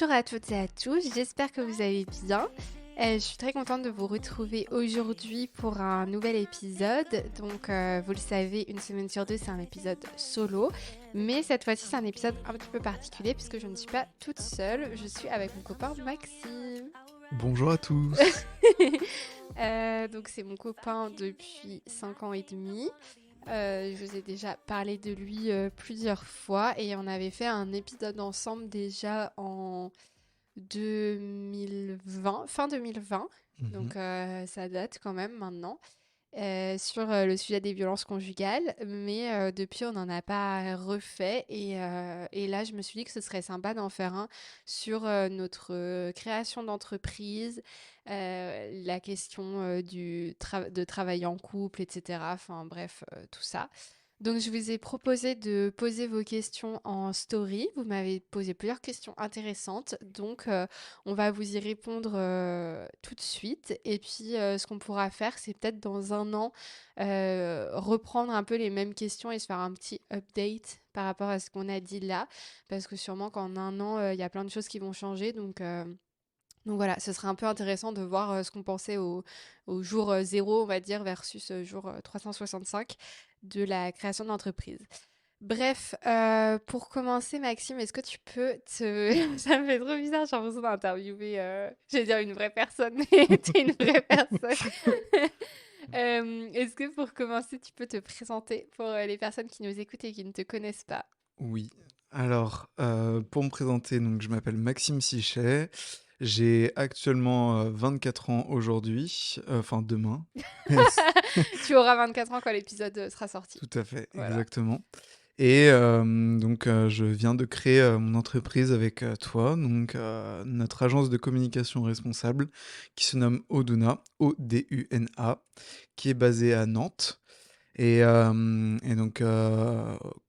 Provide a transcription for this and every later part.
Bonjour à toutes et à tous, j'espère que vous allez bien. Je suis très contente de vous retrouver aujourd'hui pour un nouvel épisode. Donc, vous le savez, une semaine sur deux, c'est un épisode solo. Mais cette fois-ci, c'est un épisode un petit peu particulier puisque je ne suis pas toute seule. Je suis avec mon copain Maxime. Bonjour à tous. Donc, c'est mon copain depuis 5 ans et demi. Je vous ai déjà parlé de lui plusieurs fois et on avait fait un épisode ensemble déjà en 2020, fin 2020, Mhm. donc ça date quand même maintenant, sur le sujet des violences conjugales, mais depuis on n'en a pas refait et là je me suis dit que ce serait sympa d'en faire un sur notre création d'entreprise, la question de travailler en couple, etc. Enfin bref, tout ça. Donc, je vous ai proposé de poser vos questions en story. Vous m'avez posé plusieurs questions intéressantes. Donc, on va vous y répondre tout de suite. Et puis, ce qu'on pourra faire, c'est peut-être dans un an reprendre un peu les mêmes questions et se faire un petit update par rapport à ce qu'on a dit là. Parce que sûrement qu'en un an, il y a plein de choses qui vont changer. Donc voilà, ce serait un peu intéressant de voir ce qu'on pensait au jour 0, on va dire, versus jour 365 de la création de l'entreprise. Bref, pour commencer, Maxime, est-ce que tu peux te... Ça me fait trop bizarre, j'ai l'impression d'interviewer, je vais dire une vraie personne, mais t'es une vraie personne. Est-ce que pour commencer, tu peux te présenter pour les personnes qui nous écoutent et qui ne te connaissent pas? Oui. Alors, pour me présenter, donc je m'appelle Maxime Sichet. J'ai actuellement 24 ans aujourd'hui, enfin demain. Yes. Tu auras 24 ans quand l'épisode sera sorti. Tout à fait, Voilà. exactement. Et donc, je viens de créer mon entreprise avec toi, donc notre agence de communication responsable qui se nomme Oduna, Oduna, qui est basée à Nantes. Et donc,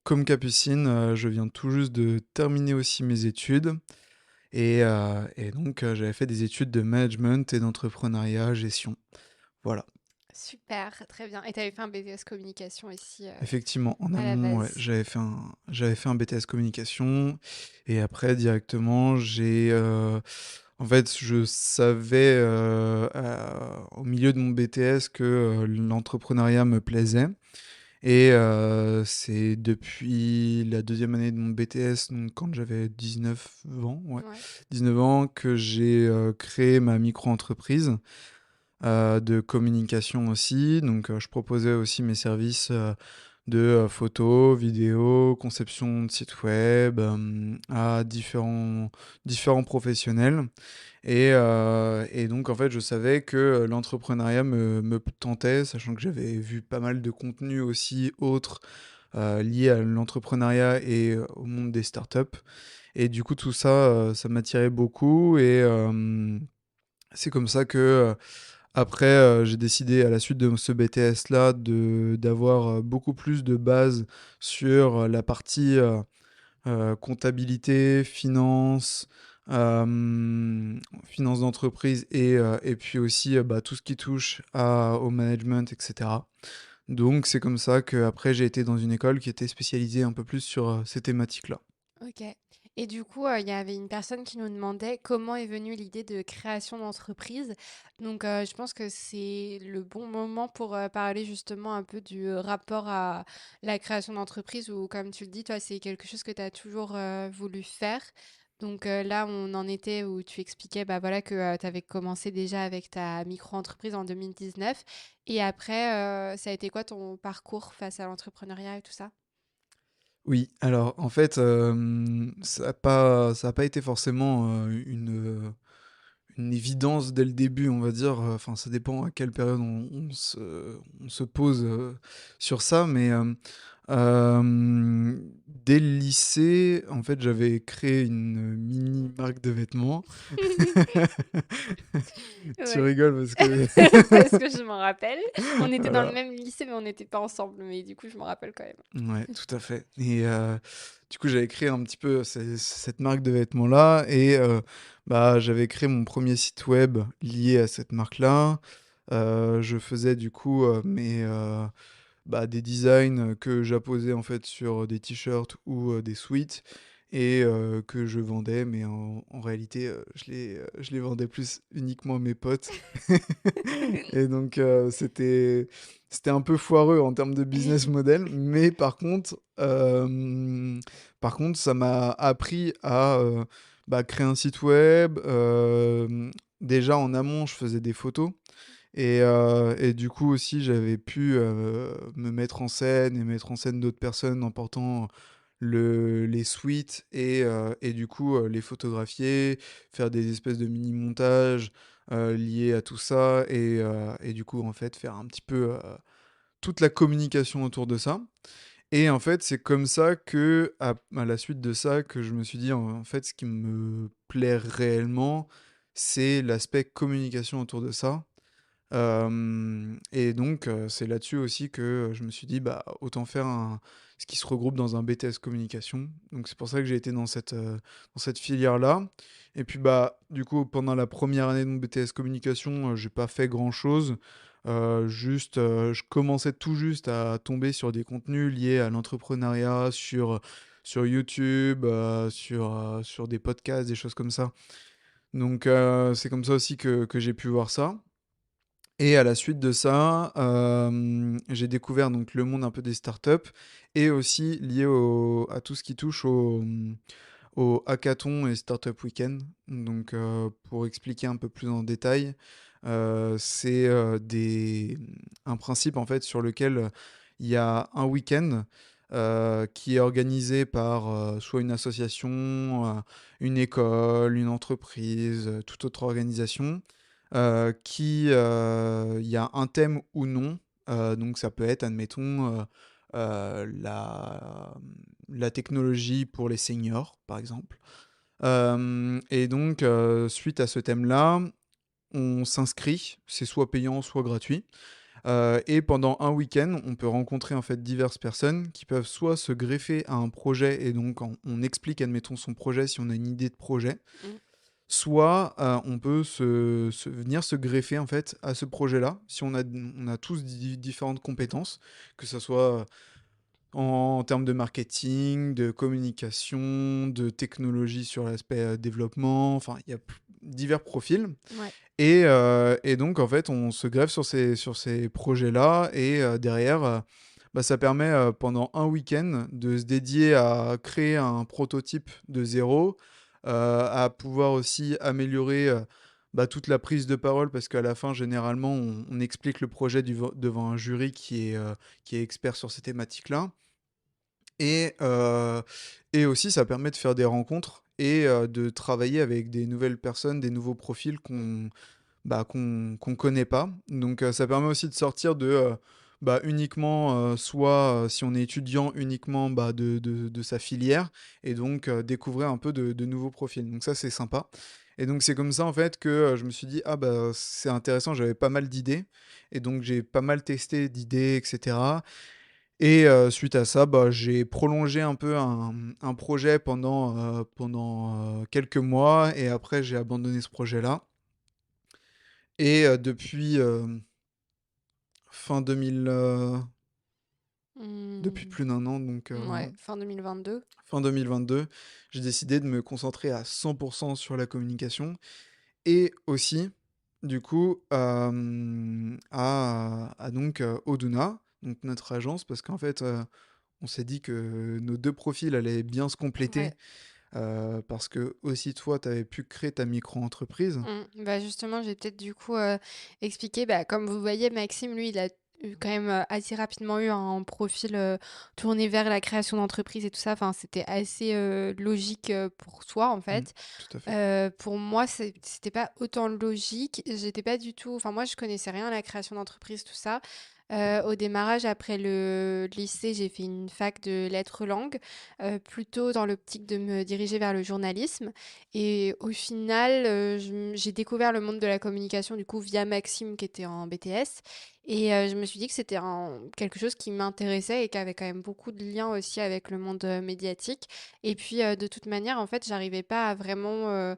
comme Capucine, je viens tout juste de terminer aussi mes études. Et donc, j'avais fait des études de management et d'entrepreneuriat, gestion. Voilà. Super, très bien. Et tu avais fait un BTS communication ici Effectivement, en à la amont, ouais, base. j'avais fait un BTS communication. Et après, directement, en fait, je savais au milieu de mon BTS que l'entrepreneuriat me plaisait. Et c'est depuis la deuxième année de mon BTS, donc quand j'avais 19 ans, ouais, Ouais. 19 ans, que j'ai créé ma micro-entreprise de communication aussi. Donc je proposais aussi mes services de photos, vidéos, conception de sites web à différents professionnels. Et donc, en fait, je savais que l'entrepreneuriat me tentait, sachant que j'avais vu pas mal de contenus aussi autres liés à l'entrepreneuriat et au monde des startups. Et du coup, tout ça, ça m'attirait beaucoup. Et c'est comme ça que, après, j'ai décidé, à la suite de ce BTS-là, d'avoir beaucoup plus de bases sur la partie comptabilité, finance, finance d'entreprise et puis aussi bah, tout ce qui touche au management, etc. Donc c'est comme ça qu'après j'ai été dans une école qui était spécialisée un peu plus sur ces thématiques-là. Ok. Et du coup, il y avait une personne qui nous demandait comment est venue l'idée de création d'entreprise. Donc, je pense que c'est le bon moment pour parler justement un peu du rapport à la création d'entreprise où, comme tu le dis, toi, c'est quelque chose que tu as toujours voulu faire. Donc là, on en était où tu expliquais bah, voilà, que tu avais commencé déjà avec ta micro-entreprise en 2019. Et après, ça a été quoi ton parcours face à l'entrepreneuriat et tout ça? Oui, alors en fait, ça a pas été forcément une évidence dès le début, on va dire. Enfin, ça dépend à quelle période on se pose sur ça. Mais dès le lycée, en fait, j'avais créé une mini marque de vêtements. Tu Ouais. rigoles parce que... Parce que je m'en rappelle. On était dans le Voilà. même lycée, mais on n'était pas ensemble. Mais du coup, je m'en rappelle quand même. Ouais, tout à fait. Et du coup, j'avais créé un petit peu cette marque de vêtements-là. Et bah, j'avais créé mon premier site web lié à cette marque-là. Je faisais du coup bah, des designs que j'apposais en fait sur des t-shirts ou des sweats. et que je vendais, mais en réalité, je les vendais plus uniquement à mes potes. Et donc, c'était un peu foireux en termes de business model, mais par contre, ça m'a appris à bah, créer un site web. Déjà en amont, je faisais des photos. Et du coup aussi, j'avais pu me mettre en scène et mettre en scène d'autres personnes en portant les suites et du coup les photographier, faire des espèces de mini-montages liés à tout ça et du coup en fait faire un petit peu toute la communication autour de ça. Et en fait, c'est comme ça que, à la suite de ça, que je me suis dit, en fait, ce qui me plaît réellement, c'est l'aspect communication autour de ça. Et donc, c'est là-dessus aussi que je me suis dit: «Bah, autant faire un ce qui se regroupe dans un BTS communication». Donc c'est pour ça que j'ai été dans cette filière-là. Et puis, bah, du coup, pendant la première année de mon BTS communication, j'ai pas fait grand-chose. Juste, je commençais tout juste à tomber sur des contenus liés à l'entrepreneuriat sur YouTube, sur des podcasts, des choses comme ça. Donc, c'est comme ça aussi que j'ai pu voir ça. Et à la suite de ça, j'ai découvert donc le monde un peu des startups et aussi lié à tout ce qui touche au hackathon et startup weekend. Donc, pour expliquer un peu plus en détail, c'est un principe en fait sur lequel il y a un week-end qui est organisé par soit une association, une école, une entreprise, toute autre organisation il y a un thème ou non. Donc ça peut être, admettons, la technologie pour les seniors, par exemple. Et donc, suite à ce thème-là, on s'inscrit, c'est soit payant, soit gratuit. Et pendant un week-end, on peut rencontrer en fait diverses personnes qui peuvent soit se greffer à un projet et donc on explique, admettons, son projet si on a une idée de projet, Mmh. soit, on peut venir se greffer en fait à ce projet-là, si on a tous différentes compétences, que ça soit en termes de marketing, de communication, de technologie sur l'aspect, développement, enfin il y a divers profils. Ouais. Et donc en fait, on se greffe sur ces projets-là et derrière, bah, ça permet, pendant un week-end de se dédier à créer un prototype de zéro, à pouvoir aussi améliorer, bah, toute la prise de parole parce qu'à la fin, généralement, on explique le projet devant un jury qui est expert sur ces thématiques-là. Et, et aussi, ça permet de faire des rencontres et de travailler avec des nouvelles personnes, des nouveaux profils qu'on connaît pas. Donc ça permet aussi de sortir de bah, uniquement, soit si on est étudiant, uniquement bah, de sa filière, et donc découvrir un peu de nouveaux profils. Donc ça, c'est sympa. Et donc c'est comme ça en fait que je me suis dit, ah bah c'est intéressant, j'avais pas mal d'idées. Et donc j'ai pas mal testé d'idées, etc. Et suite à ça, bah, j'ai prolongé un peu un projet pendant quelques mois, et après j'ai abandonné ce projet-là. Et depuis fin 2000, depuis Mmh. plus d'un an, donc Ouais, fin 2022. fin 2022, j'ai décidé de me concentrer à 100% sur la communication et aussi, du coup, à donc Oduna, donc notre agence, parce qu'en fait, on s'est dit que nos 2 profils allaient bien se Ouais. compléter, parce que aussi toi, tu avais pu créer ta micro-entreprise. Bah, justement, j'ai peut-être du coup, expliqué, bah, comme vous voyez, Maxime, lui, il a eu quand même, assez rapidement eu un profil, tourné vers la création d'entreprise et tout ça. Enfin, c'était assez, logique, pour soi, en Mmh, fait. tout à fait. Pour moi, c'était pas autant logique. J'étais pas du tout enfin, moi, je connaissais rien à la création d'entreprise, tout ça. Au démarrage, après le lycée, j'ai fait une fac de lettres langues, plutôt dans l'optique de me diriger vers le journalisme. Et au final, j'ai découvert le monde de la communication, du coup, via Maxime, qui était en BTS. Et je me suis dit que c'était quelque chose qui m'intéressait et qui avait quand même beaucoup de liens aussi avec le monde médiatique. Et puis, de toute manière, en fait, j'arrivais pas à vraiment,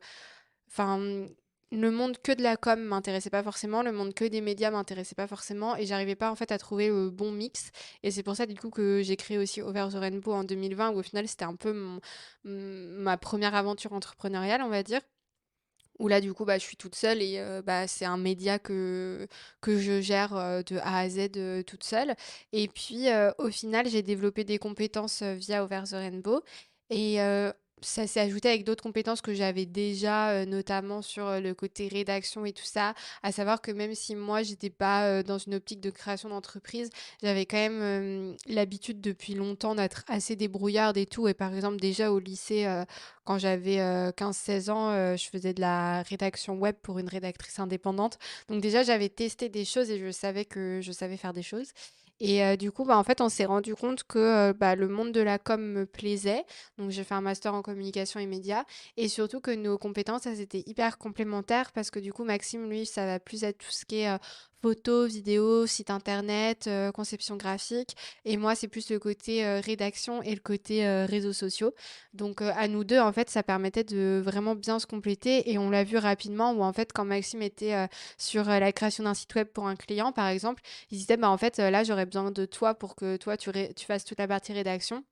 enfin, le monde que de la com m'intéressait pas forcément, le monde que des médias m'intéressait pas forcément et j'arrivais pas en fait à trouver le bon mix et c'est pour ça du coup que j'ai créé aussi Over the Rainbow en 2020 où au final c'était un peu ma première aventure entrepreneuriale on va dire. Où là, du coup, bah, je suis toute seule et bah, c'est un média que je gère de A à Z toute seule. Et puis, au final, j'ai développé des compétences via Over the Rainbow. Et ça s'est ajouté avec d'autres compétences que j'avais déjà, notamment sur le côté rédaction et tout ça. À savoir que même si moi, j'étais pas dans une optique de création d'entreprise, j'avais quand même l'habitude depuis longtemps d'être assez débrouillarde et tout. Et par exemple, déjà au lycée, quand j'avais 15-16 ans, je faisais de la rédaction web pour une rédactrice indépendante. Donc déjà, j'avais testé des choses et je savais que je savais faire des choses. Et du coup, bah, en fait, on s'est rendu compte que bah, le monde de la com me plaisait. Donc j'ai fait un master en communication et médias. Et surtout que nos compétences, elles étaient hyper complémentaires parce que du coup, Maxime, lui, ça va plus être tout ce qui est photo, vidéo, site internet, conception graphique. Et moi, c'est plus le côté rédaction et le côté réseaux sociaux. Donc à nous deux, en fait, ça permettait de vraiment bien se compléter et on l'a vu rapidement où en fait, quand Maxime était sur la création d'un site web pour un client, par exemple, il disait, bah en fait, là, j'aurais besoin de toi pour que toi, tu fasses toute la partie rédaction.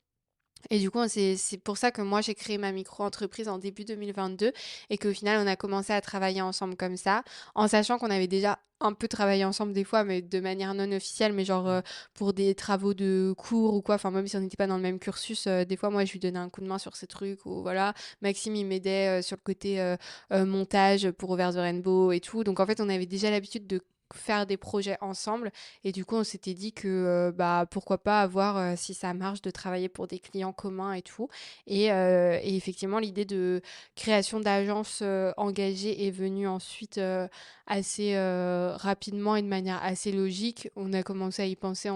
Et du coup, c'est pour ça que moi, j'ai créé ma micro-entreprise en début 2022 et qu'au final, on a commencé à travailler ensemble comme ça, en sachant qu'on avait déjà un peu travaillé ensemble des fois, mais de manière non officielle, mais genre pour des travaux de cours ou quoi. Enfin, même si on n'était pas dans le même cursus, des fois, moi, je lui donnais un coup de main sur ces trucs ou voilà. Maxime, il m'aidait sur le côté montage pour Over the Rainbow et tout. Donc, en fait, on avait déjà l'habitude de faire des projets ensemble et du coup on s'était dit que bah pourquoi pas avoir si ça marche de travailler pour des clients communs et tout et effectivement l'idée de création d'agences engagées est venue ensuite assez rapidement et de manière assez logique. On a commencé à y penser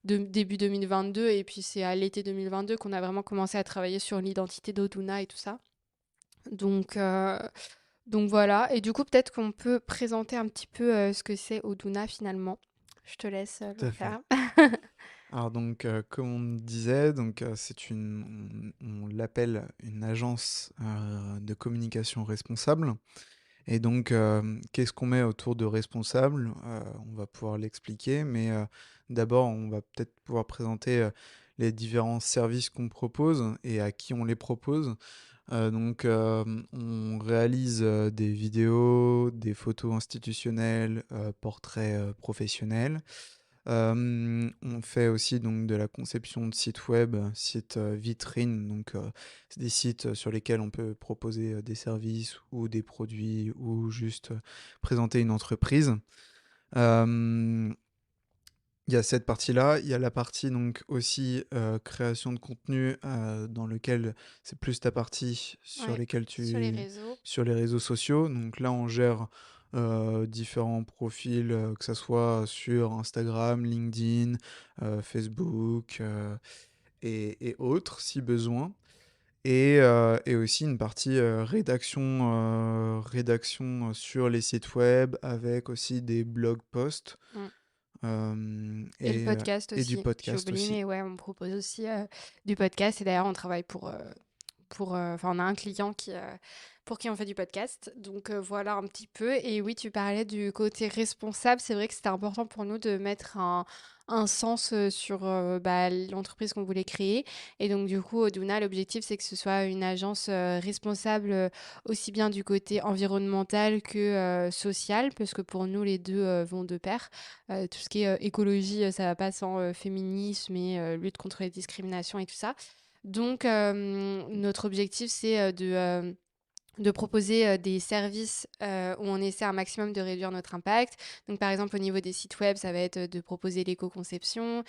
début 2022 et puis c'est à l'été 2022 qu'on a vraiment commencé à travailler sur l'identité d'Oduna et tout ça. Donc, euh, donc voilà, et du coup peut-être qu'on peut présenter un petit peu ce que c'est Oduna finalement. Je te laisse Tout le à fait. faire. Alors donc, comme on disait, donc, c'est on l'appelle une agence, de communication responsable et donc, qu'est-ce qu'on met autour de responsable? On va pouvoir l'expliquer, mais, d'abord, on va peut-être pouvoir présenter, les différents services qu'on propose et à qui on les propose. Donc, on réalise, des vidéos, des photos institutionnelles, portraits, professionnels. On fait aussi donc de la conception de sites web, sites, vitrines, donc, c'est des sites, sur lesquels on peut proposer, des services ou des produits ou juste, présenter une entreprise. Hem Il y a cette partie-là, il y a la partie donc aussi, création de contenu, dans lequel c'est plus ta partie sur Ouais, lesquels sur les tu réseaux. sur les réseaux sociaux. Donc là, on gère, différents profils, que ça soit sur Instagram, LinkedIn, Facebook, et autres si besoin. Et aussi une partie, rédaction, sur les sites web avec aussi des blog posts. Mm. Hem Et le et heu podcast et du aussi. J'ai podcast oublié, aussi. mais ouais, on me propose aussi du podcast. Et d'ailleurs, on travaille enfin, on a un client pour qui on fait du podcast. Donc voilà un petit peu. Et oui, tu parlais du côté responsable. C'est vrai que c'était important pour nous de mettre un sens sur bah, l'entreprise qu'on voulait créer. Et donc du coup, Oduna, l'objectif, c'est que ce soit une agence responsable aussi bien du côté environnemental que social, parce que pour nous, les deux vont de pair. Tout ce qui est écologie, ça va pas sans féminisme et lutte contre les discriminations et tout ça. Donc, notre objectif, c'est de proposer des services où on essaie un maximum de réduire notre impact. Donc, par exemple, au niveau des sites web, ça va être de proposer l'éco-conception.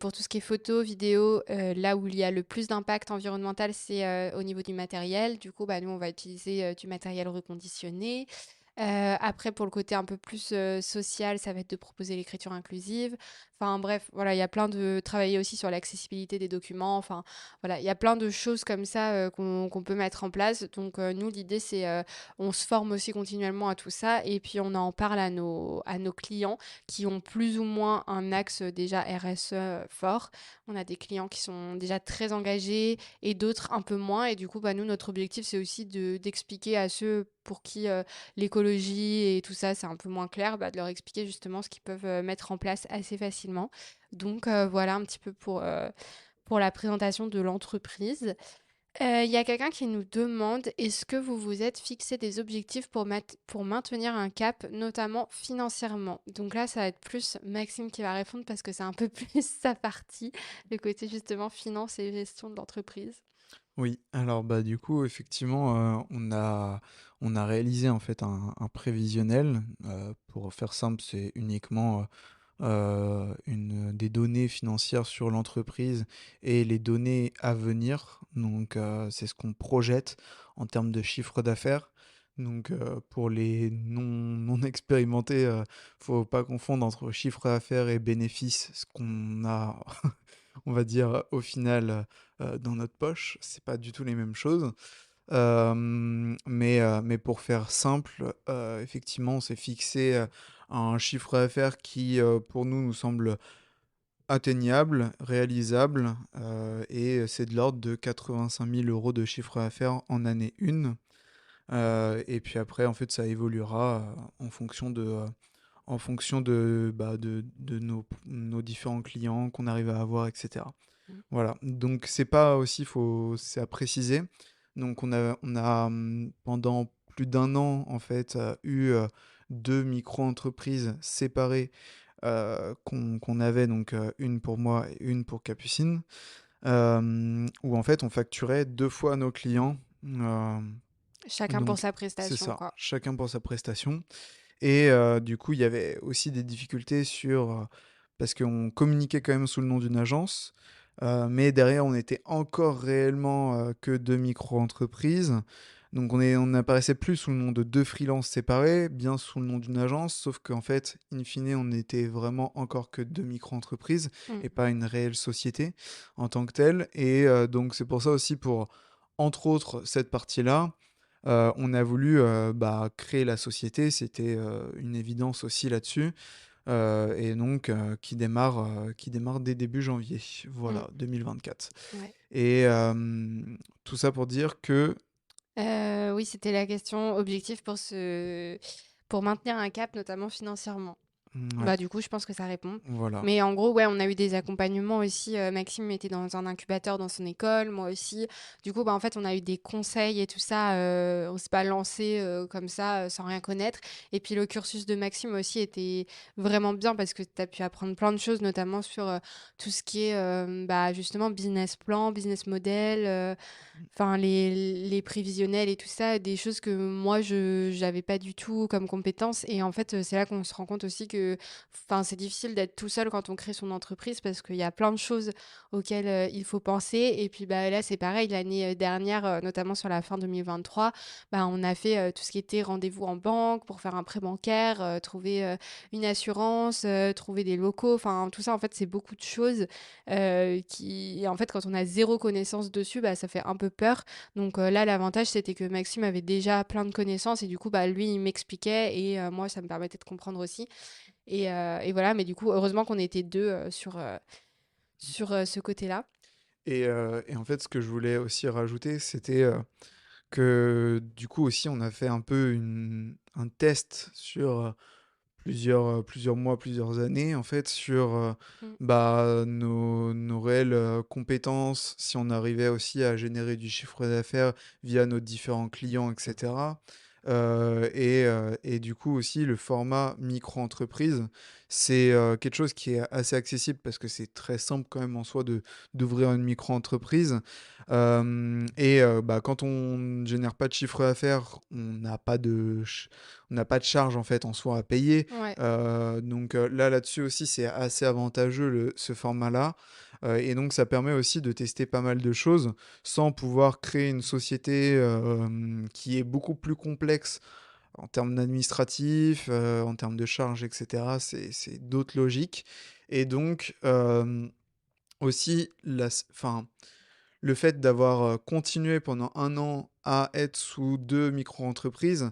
Pour tout ce qui est photo, vidéo, là où il y a le plus d'impact environnemental, c'est au niveau du matériel. Du coup, bah, nous, on va utiliser du matériel reconditionné. Après pour le côté un peu plus, social, ça va être de proposer l'écriture inclusive. Enfin bref, voilà, il y a plein de travailler aussi sur l'accessibilité des documents, enfin voilà, il y a plein de choses comme ça, qu'on peut mettre en place. Donc nous l'idée c'est, on se forme aussi continuellement à tout ça et puis on en parle à nos clients qui ont plus ou moins un axe, déjà RSE fort. On a des clients qui sont déjà très engagés et d'autres un peu moins et du coup, bah, nous notre objectif c'est aussi de d'expliquer à ceux pour qui, l'écologie et tout ça, c'est un peu moins clair, bah, de leur expliquer justement ce qu'ils peuvent, mettre en place assez facilement. Donc voilà un petit peu pour la présentation de l'entreprise. Il y a quelqu'un qui nous demande: «Est-ce que vous vous êtes fixé des objectifs pour maintenir un cap, notamment financièrement?» Donc là, ça va être plus Maxime qui va répondre parce que c'est un peu plus sa partie, le côté justement finance et gestion de l'entreprise. Oui, alors, bah, du coup, effectivement, on a réalisé, en fait, un prévisionnel. Pour faire simple, c'est uniquement, des données financières sur l'entreprise et les données à venir. Donc, c'est ce qu'on projette en termes de chiffre d'affaires. Donc, pour les non expérimentés, faut pas confondre entre chiffre d'affaires et bénéfices, ce qu'on a, on va dire, au final, dans notre poche. C'est pas du tout les mêmes choses. Mais pour faire simple, effectivement, on s'est fixé, un chiffre d'affaires qui, pour nous, nous semble atteignable, réalisable, et c'est de l'ordre de 85 000 € de chiffre d'affaires en année 1. Et puis après, en fait, ça évoluera, bah, de nos différents clients qu'on arrive à avoir, et cetera. Mmh. Voilà, donc c'est pas aussi c'est à préciser. Donc pendant plus d'un an, en fait, eu, 2 micro-entreprises séparées, qu'on avait donc, une pour moi et une pour Capucine, où en fait on facturait 2 fois nos clients, Chacun pour donc sa c'est prestation, ça, quoi. chacun pour sa prestation. Et du coup, il y avait aussi des difficultés parce qu'on communiquait quand même sous le nom d'une agence, mais derrière, on était encore réellement, que 2 micro-entreprises. Donc on n'apparaissait plus sous le nom de 2 freelances séparés, bien sous le nom d'une agence, sauf qu'en fait, in fine, on était vraiment encore que 2 micro-entreprises Mmh. et pas une réelle société en tant que telle. Et donc c'est pour ça aussi, pour entre autres cette partie-là, on a voulu, bah, créer la société, c'était, une évidence aussi là-dessus, et donc qui démarre dès début janvier, Mmh. voilà, 2024. Ouais. Et tout ça pour dire que Oui, c'était la question objectif pour maintenir un cap, notamment financièrement. ouais, Bah, du coup, je pense que ça répond. voilà. Mais en gros, ouais, on a eu des accompagnements aussi. Maxime était dans un incubateur dans son école, moi aussi. Du coup, bah, en fait, on a eu des conseils et tout ça. On s'est pas lancé comme ça, sans rien connaître. Et puis, le cursus de Maxime aussi était vraiment bien parce que tu as pu apprendre plein de choses, notamment sur tout ce qui est bah, justement business plan, business model, enfin les prévisionnels et tout ça, des choses que moi, je n'avais pas du tout comme compétences. Et en fait, c'est là qu'on se rend compte aussi que enfin, c'est difficile d'être tout seul quand on crée son entreprise parce qu'il y a plein de choses auxquelles il faut penser. Et puis bah, là, c'est pareil, l'année dernière, notamment sur la fin 2023, bah, on a fait tout ce qui était rendez-vous en banque pour faire un prêt bancaire, trouver une assurance, trouver des locaux. Enfin, tout ça, en fait, c'est beaucoup de choses et en fait, quand on a zéro connaissance dessus, bah, ça fait un peu peur. Donc là, l'avantage, c'était que Maxime avait déjà plein de connaissances et du coup, bah, lui, il m'expliquait et moi, ça me permettait de comprendre aussi. Et voilà, mais du coup, heureusement qu'on était 2 sur ce côté-là. Et en fait, ce que je voulais aussi rajouter, c'était, que du coup aussi, on a fait un peu un test sur, plusieurs mois, plusieurs années, en fait, sur, Mmh. bah, nos réelles, compétences, si on arrivait aussi à générer du chiffre d'affaires via nos différents clients, et cetera. Et du coup aussi, le format micro-entreprise, c'est, quelque chose qui est assez accessible parce que c'est très simple quand même en soi d'ouvrir une micro-entreprise. Et bah, quand on ne génère pas de chiffre d'affaires, on n'a pas de charge en fait en soi à payer. Ouais. Donc là-dessus aussi, c'est assez avantageux ce format-là. Et donc ça permet aussi de tester pas mal de choses sans pouvoir créer une société qui est beaucoup plus complexe en termes administratifs, en termes de charges et cetera, c'est d'autres logiques et donc aussi la s enfin, le fait d'avoir, continué pendant 1 an à être sous 2 micro-entreprises,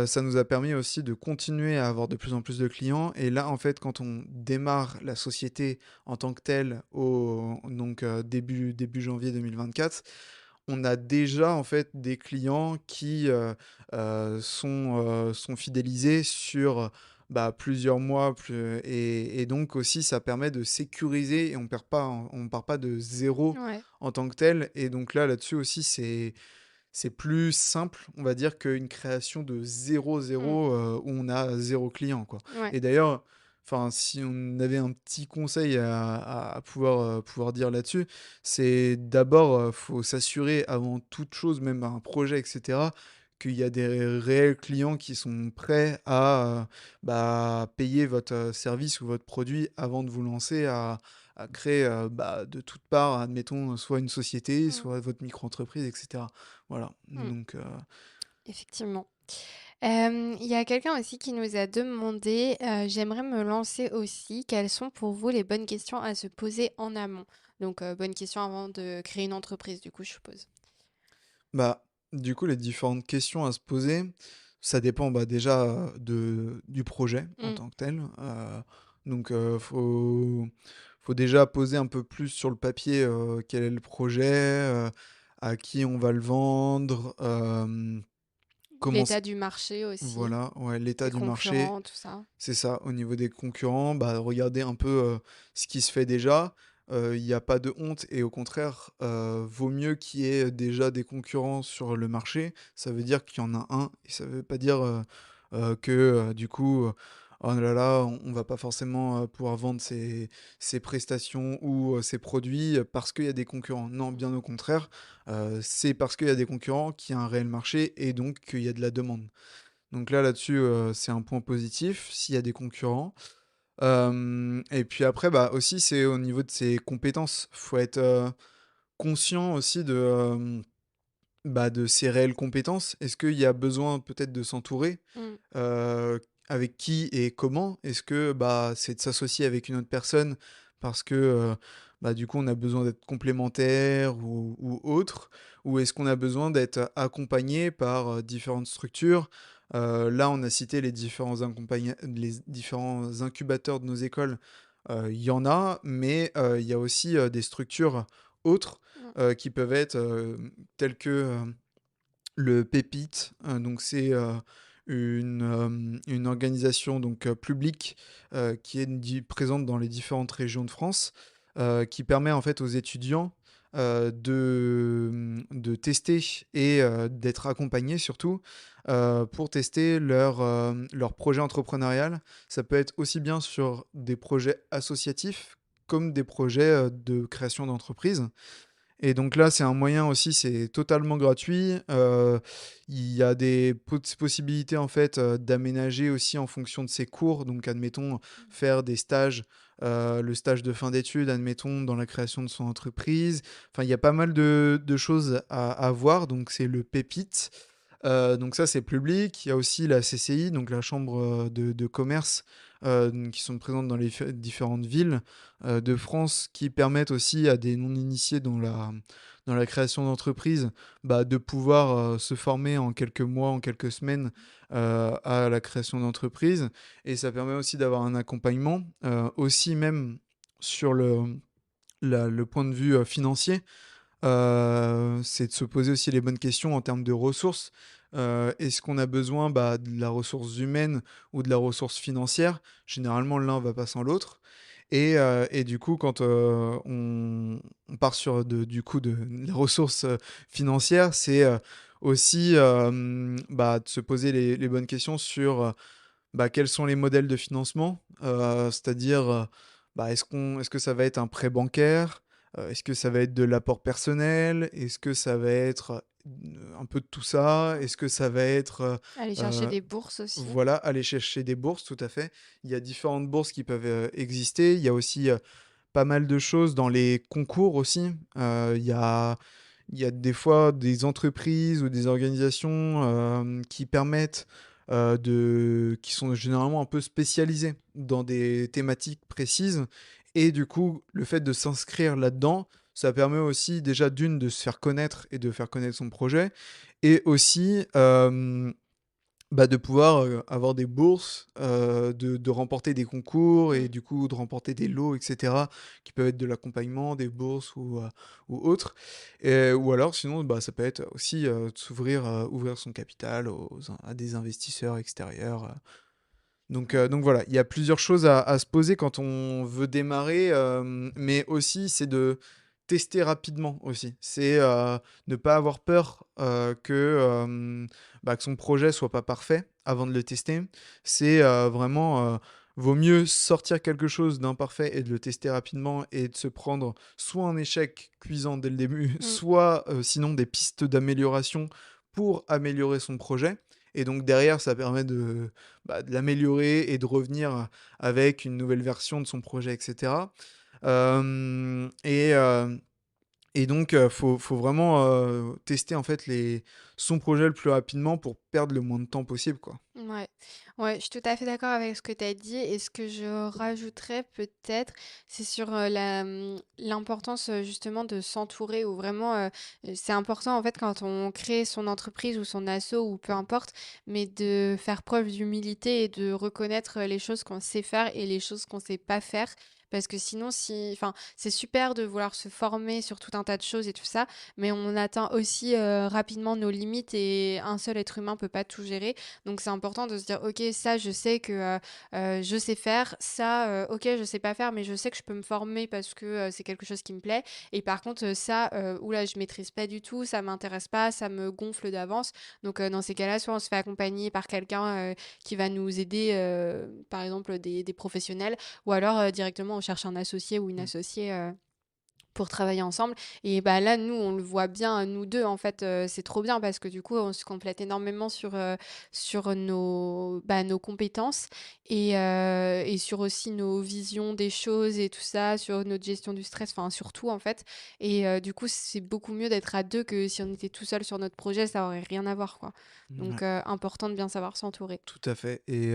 ça nous a permis aussi de continuer à avoir de plus en plus de clients et là, en fait, quand on démarre la société en tant que telle au donc début janvier 2024, on a déjà, en fait, des clients qui, sont fidélisés sur, bah, plusieurs mois et donc aussi ça permet de sécuriser et on part pas de zéro Ouais. en tant que tel et donc là-dessus aussi c'est plus simple, on va dire, qu'une création de zéro Mmh. zéro où on a zéro client, quoi. Ouais. Et d'ailleurs, enfin, si on avait un petit conseil à pouvoir dire là-dessus, c'est d'abord, faut s'assurer avant toute chose, même un projet et cetera, qu'il y a des réels clients qui sont prêts à, bah, payer votre, service ou votre produit avant de vous lancer à créer, bah, de toutes parts, admettons, soit une société, Mmh. soit votre micro-entreprise et cetera. Voilà, Mmh. donc Effectivement. Il y a quelqu'un aussi qui nous a demandé, «J'aimerais me lancer aussi, quelles sont pour vous les bonnes questions à se poser en amont?» Donc, bonnes questions avant de créer une entreprise du coup, je suppose. bah, du coup, les différentes questions à se poser, ça dépend, bah, déjà, du projet en Mmh. tant que tel, donc faut déjà poser un peu plus sur le papier, quel est le projet, à qui on va le vendre, comment c L'état du marché aussi, voilà, ouais, l'état des du marché. concurrents, tout ça. C'est ça, au niveau des concurrents, bah, regardez un peu, ce qui se fait déjà. Il y a pas de honte et au contraire, vaut mieux qu'il y ait déjà des concurrents sur le marché. Ça veut dire qu'il y en a un et ça veut pas dire, que, du coup, oh là là, on va pas forcément, pouvoir vendre ses prestations ou, ses produits, parce qu'il y a des concurrents. Non, Mmh. bien au contraire, c'est parce qu'il y a des concurrents qu'il y a un réel marché et donc qu'il y a de la demande. Donc là-dessus, c'est un point positif, s'il y a des concurrents. Et puis après, bah, aussi, c'est au niveau de ses compétences. Faut être, conscient aussi bah, de ses réelles compétences. Est-ce qu'il y a besoin peut-être de s'entourer? Mmh. Avec qui et comment? Est-ce que, bah, c'est de s'associer avec une autre personne parce que, bah, du coup, on a besoin d'être complémentaires ou autre? Ou est-ce qu'on a besoin d'être accompagné par, différentes structures? Là, on a cité les différents incubateurs de nos écoles. Il y en a, mais, il y a aussi, des structures autres, Mmh. qui peuvent être, telles que, le Pépite, donc c'est, une organisation donc, publique, qui est présente dans les différentes régions de France, qui permet en fait aux étudiants, de tester et d'être accompagnés surtout, pour tester leur projet entrepreneurial. Ça peut être aussi bien sur des projets associatifs comme des projets, de création d'entreprise. Et donc là, c'est un moyen aussi, c'est totalement gratuit. Il y a des possibilités en fait, d'aménager aussi en fonction de ses cours. Donc admettons, faire des stages, le stage de fin d'études, admettons, dans la création de son entreprise. Enfin, il y a pas mal de choses à voir, donc c'est le Pépite. Donc ça, c'est public. Il y a aussi la CCI, donc la chambre, de commerce, qui sont présentes dans les différentes villes, de France, qui permettent aussi à des non-initiés dans la création d'entreprise, bah, de pouvoir, se former en quelques mois, en quelques semaines, à la création d'entreprise et ça permet aussi d'avoir un accompagnement, aussi même sur le point de vue, financier. C'est de se poser aussi les bonnes questions en termes de ressources. Est-ce qu'on a besoin, bah, de la ressource humaine ou de la ressource financière? Généralement, l'un va pas sans l'autre et du coup, quand, on part sur du coup, de la ressource, financière, c'est, aussi, bah, de se poser les bonnes questions sur, bah, quels sont les modèles de financement? C'est-à-dire, bah, est-ce que ça va être un prêt bancaire? Est-ce que ça va être de l'apport personnel? Est-ce que ça va être, un peu de tout ça? Mmh. Est-ce que ça va être, Aller chercher heu des bourses aussi. voilà, aller chercher des bourses, tout à fait. Il y a différentes bourses qui peuvent, exister. Il y a aussi, pas mal de choses dans les concours aussi. Il y a des fois des entreprises ou des organisations, qui permettent, qui sont généralement un peu spécialisés dans des thématiques précises et du coup, le fait de s'inscrire là-dedans, ça permet aussi déjà d'une de se faire connaître et de faire connaître son projet et aussi, de pouvoir, avoir des bourses, de remporter des concours et Mmh. du coup de remporter des lots et cetera, qui peuvent être de l'accompagnement, des bourses ou autres et ou alors sinon, ça peut être aussi, de s'ouvrir, ouvrir son capital à des investisseurs extérieurs, donc voilà, il y a plusieurs choses à se poser quand on veut démarrer, mais aussi c'est de tester rapidement aussi. C'est, ne pas avoir peur, que son projet soit pas parfait avant de le tester. C'est, vraiment, vaut mieux sortir quelque chose d'imparfait et de le tester rapidement et de se prendre soit un échec cuisant dès le début, Mmh. soit, sinon des pistes d'amélioration pour améliorer son projet et donc derrière ça permet de l'améliorer et de revenir avec une nouvelle version de son projet, et cetera. Hem et donc faut vraiment, tester en fait son projet le plus rapidement pour perdre le moins de temps possible, quoi. Ouais, ouais, je suis tout à fait d'accord avec ce que tu as dit et ce que je rajouterais peut-être, c'est sur l'importance justement de s'entourer ou vraiment, c'est important en fait quand on crée son entreprise ou son asso ou peu importe, mais de faire preuve d'humilité et de reconnaître les choses qu'on sait faire et les choses qu'on sait pas faire. Parce que sinon, enfin, c'est super de vouloir se former sur tout un tas de choses et tout ça, mais on atteint aussi rapidement nos limites et un seul être humain peut pas tout gérer. Donc c'est important de se dire, ok, ça je sais que je sais faire, ça ok je sais pas faire, mais je sais que je peux me former parce que c'est quelque chose qui me plaît. Et par contre ça, oula je maîtrise pas du tout, ça m'intéresse pas, ça me gonfle d'avance. Donc dans ces cas-là, soit on se fait accompagner par quelqu'un qui va nous aider, par exemple des professionnels, ou alors directement on cherche un associé ou une Mmh. associée. Pour travailler ensemble et bah là nous on le voit bien nous deux en fait c'est trop bien parce que du coup on se complète énormément sur nos compétences et sur aussi nos visions des choses et tout ça sur notre gestion du stress enfin surtout en fait et du coup c'est beaucoup mieux d'être à deux que si on était tout seul sur notre projet ça aurait rien à voir quoi Ouais. donc important de bien savoir s'entourer. Tout à fait et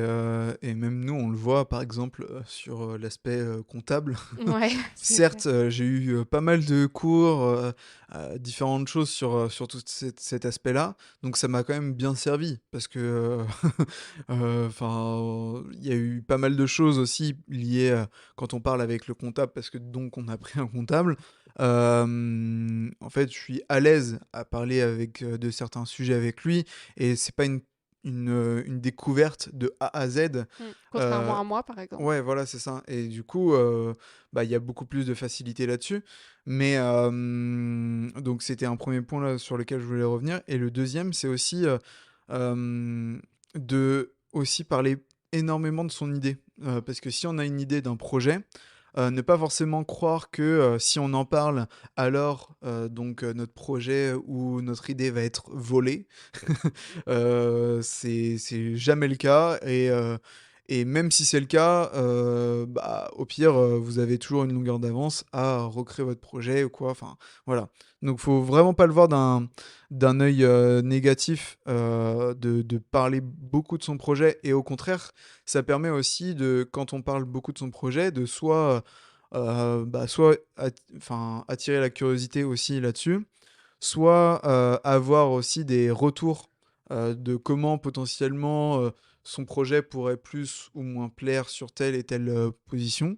même nous, on le voit par exemple, sur, l'aspect, comptable. Ouais. C'est clair. Certes, j'ai eu, pas mal de cours, différentes choses sur tout cet aspect-là, donc ça m'a quand même bien servi parce que, enfin, il y a eu pas mal de choses aussi liées, quand on parle avec le comptable parce que donc on a pris un comptable. En fait, je suis à l'aise à parler avec, de certains sujets avec lui et c'est pas une découverte de A à Z. Contrairement Heu, à moi par exemple. ouais, voilà, c'est ça et du coup, il y a beaucoup plus de facilité là-dessus. Mais, donc c'était un premier point là sur lequel je voulais revenir et le deuxième c'est aussi, de aussi parler énormément de son idée. Parce que si on a une idée d'un projet, ne pas forcément croire que, si on en parle alors, notre projet ou notre idée va être volée. C'est jamais le cas et même si c'est le cas, au pire, vous avez toujours une longueur d'avance à recréer votre projet ou quoi, enfin, voilà. Donc faut vraiment pas le voir d'un œil, négatif, de parler beaucoup de son projet et au contraire, ça permet aussi de quand on parle beaucoup de son projet, de soit attirer la curiosité aussi là-dessus, soit, avoir aussi des retours, de comment potentiellement, son projet pourrait plus ou moins plaire sur telle et telle, position.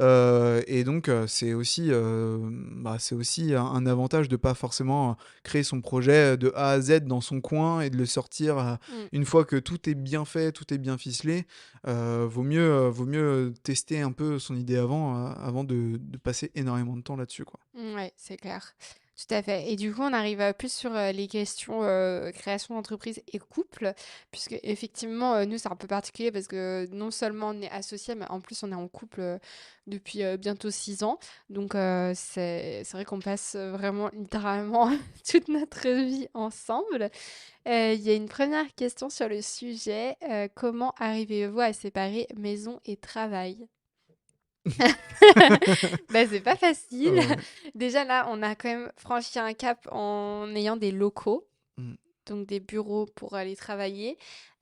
Et donc, c'est aussi un avantage de pas forcément, créer son projet, de A à Z dans son coin et de le sortir, Mm. une fois que tout est bien fait, tout est bien ficelé. Vaut mieux tester un peu son idée avant de passer énormément de temps là-dessus, quoi. Ouais, c'est clair. Tout à fait. Et du coup, on arrive plus sur les questions création d'entreprise et couple, puisque effectivement, nous, c'est un peu particulier parce que non seulement on est associés, mais en plus, on est en couple depuis bientôt 6 ans. Donc, c'est vrai qu'on passe vraiment littéralement toute notre vie ensemble. Il y a une première question sur le sujet. Comment arrivez-vous à séparer maison et travail? Bah, c'est pas facile. Ouais. Déjà là, on a quand même franchi un cap en ayant des locaux. Mmh. donc des bureaux pour aller travailler.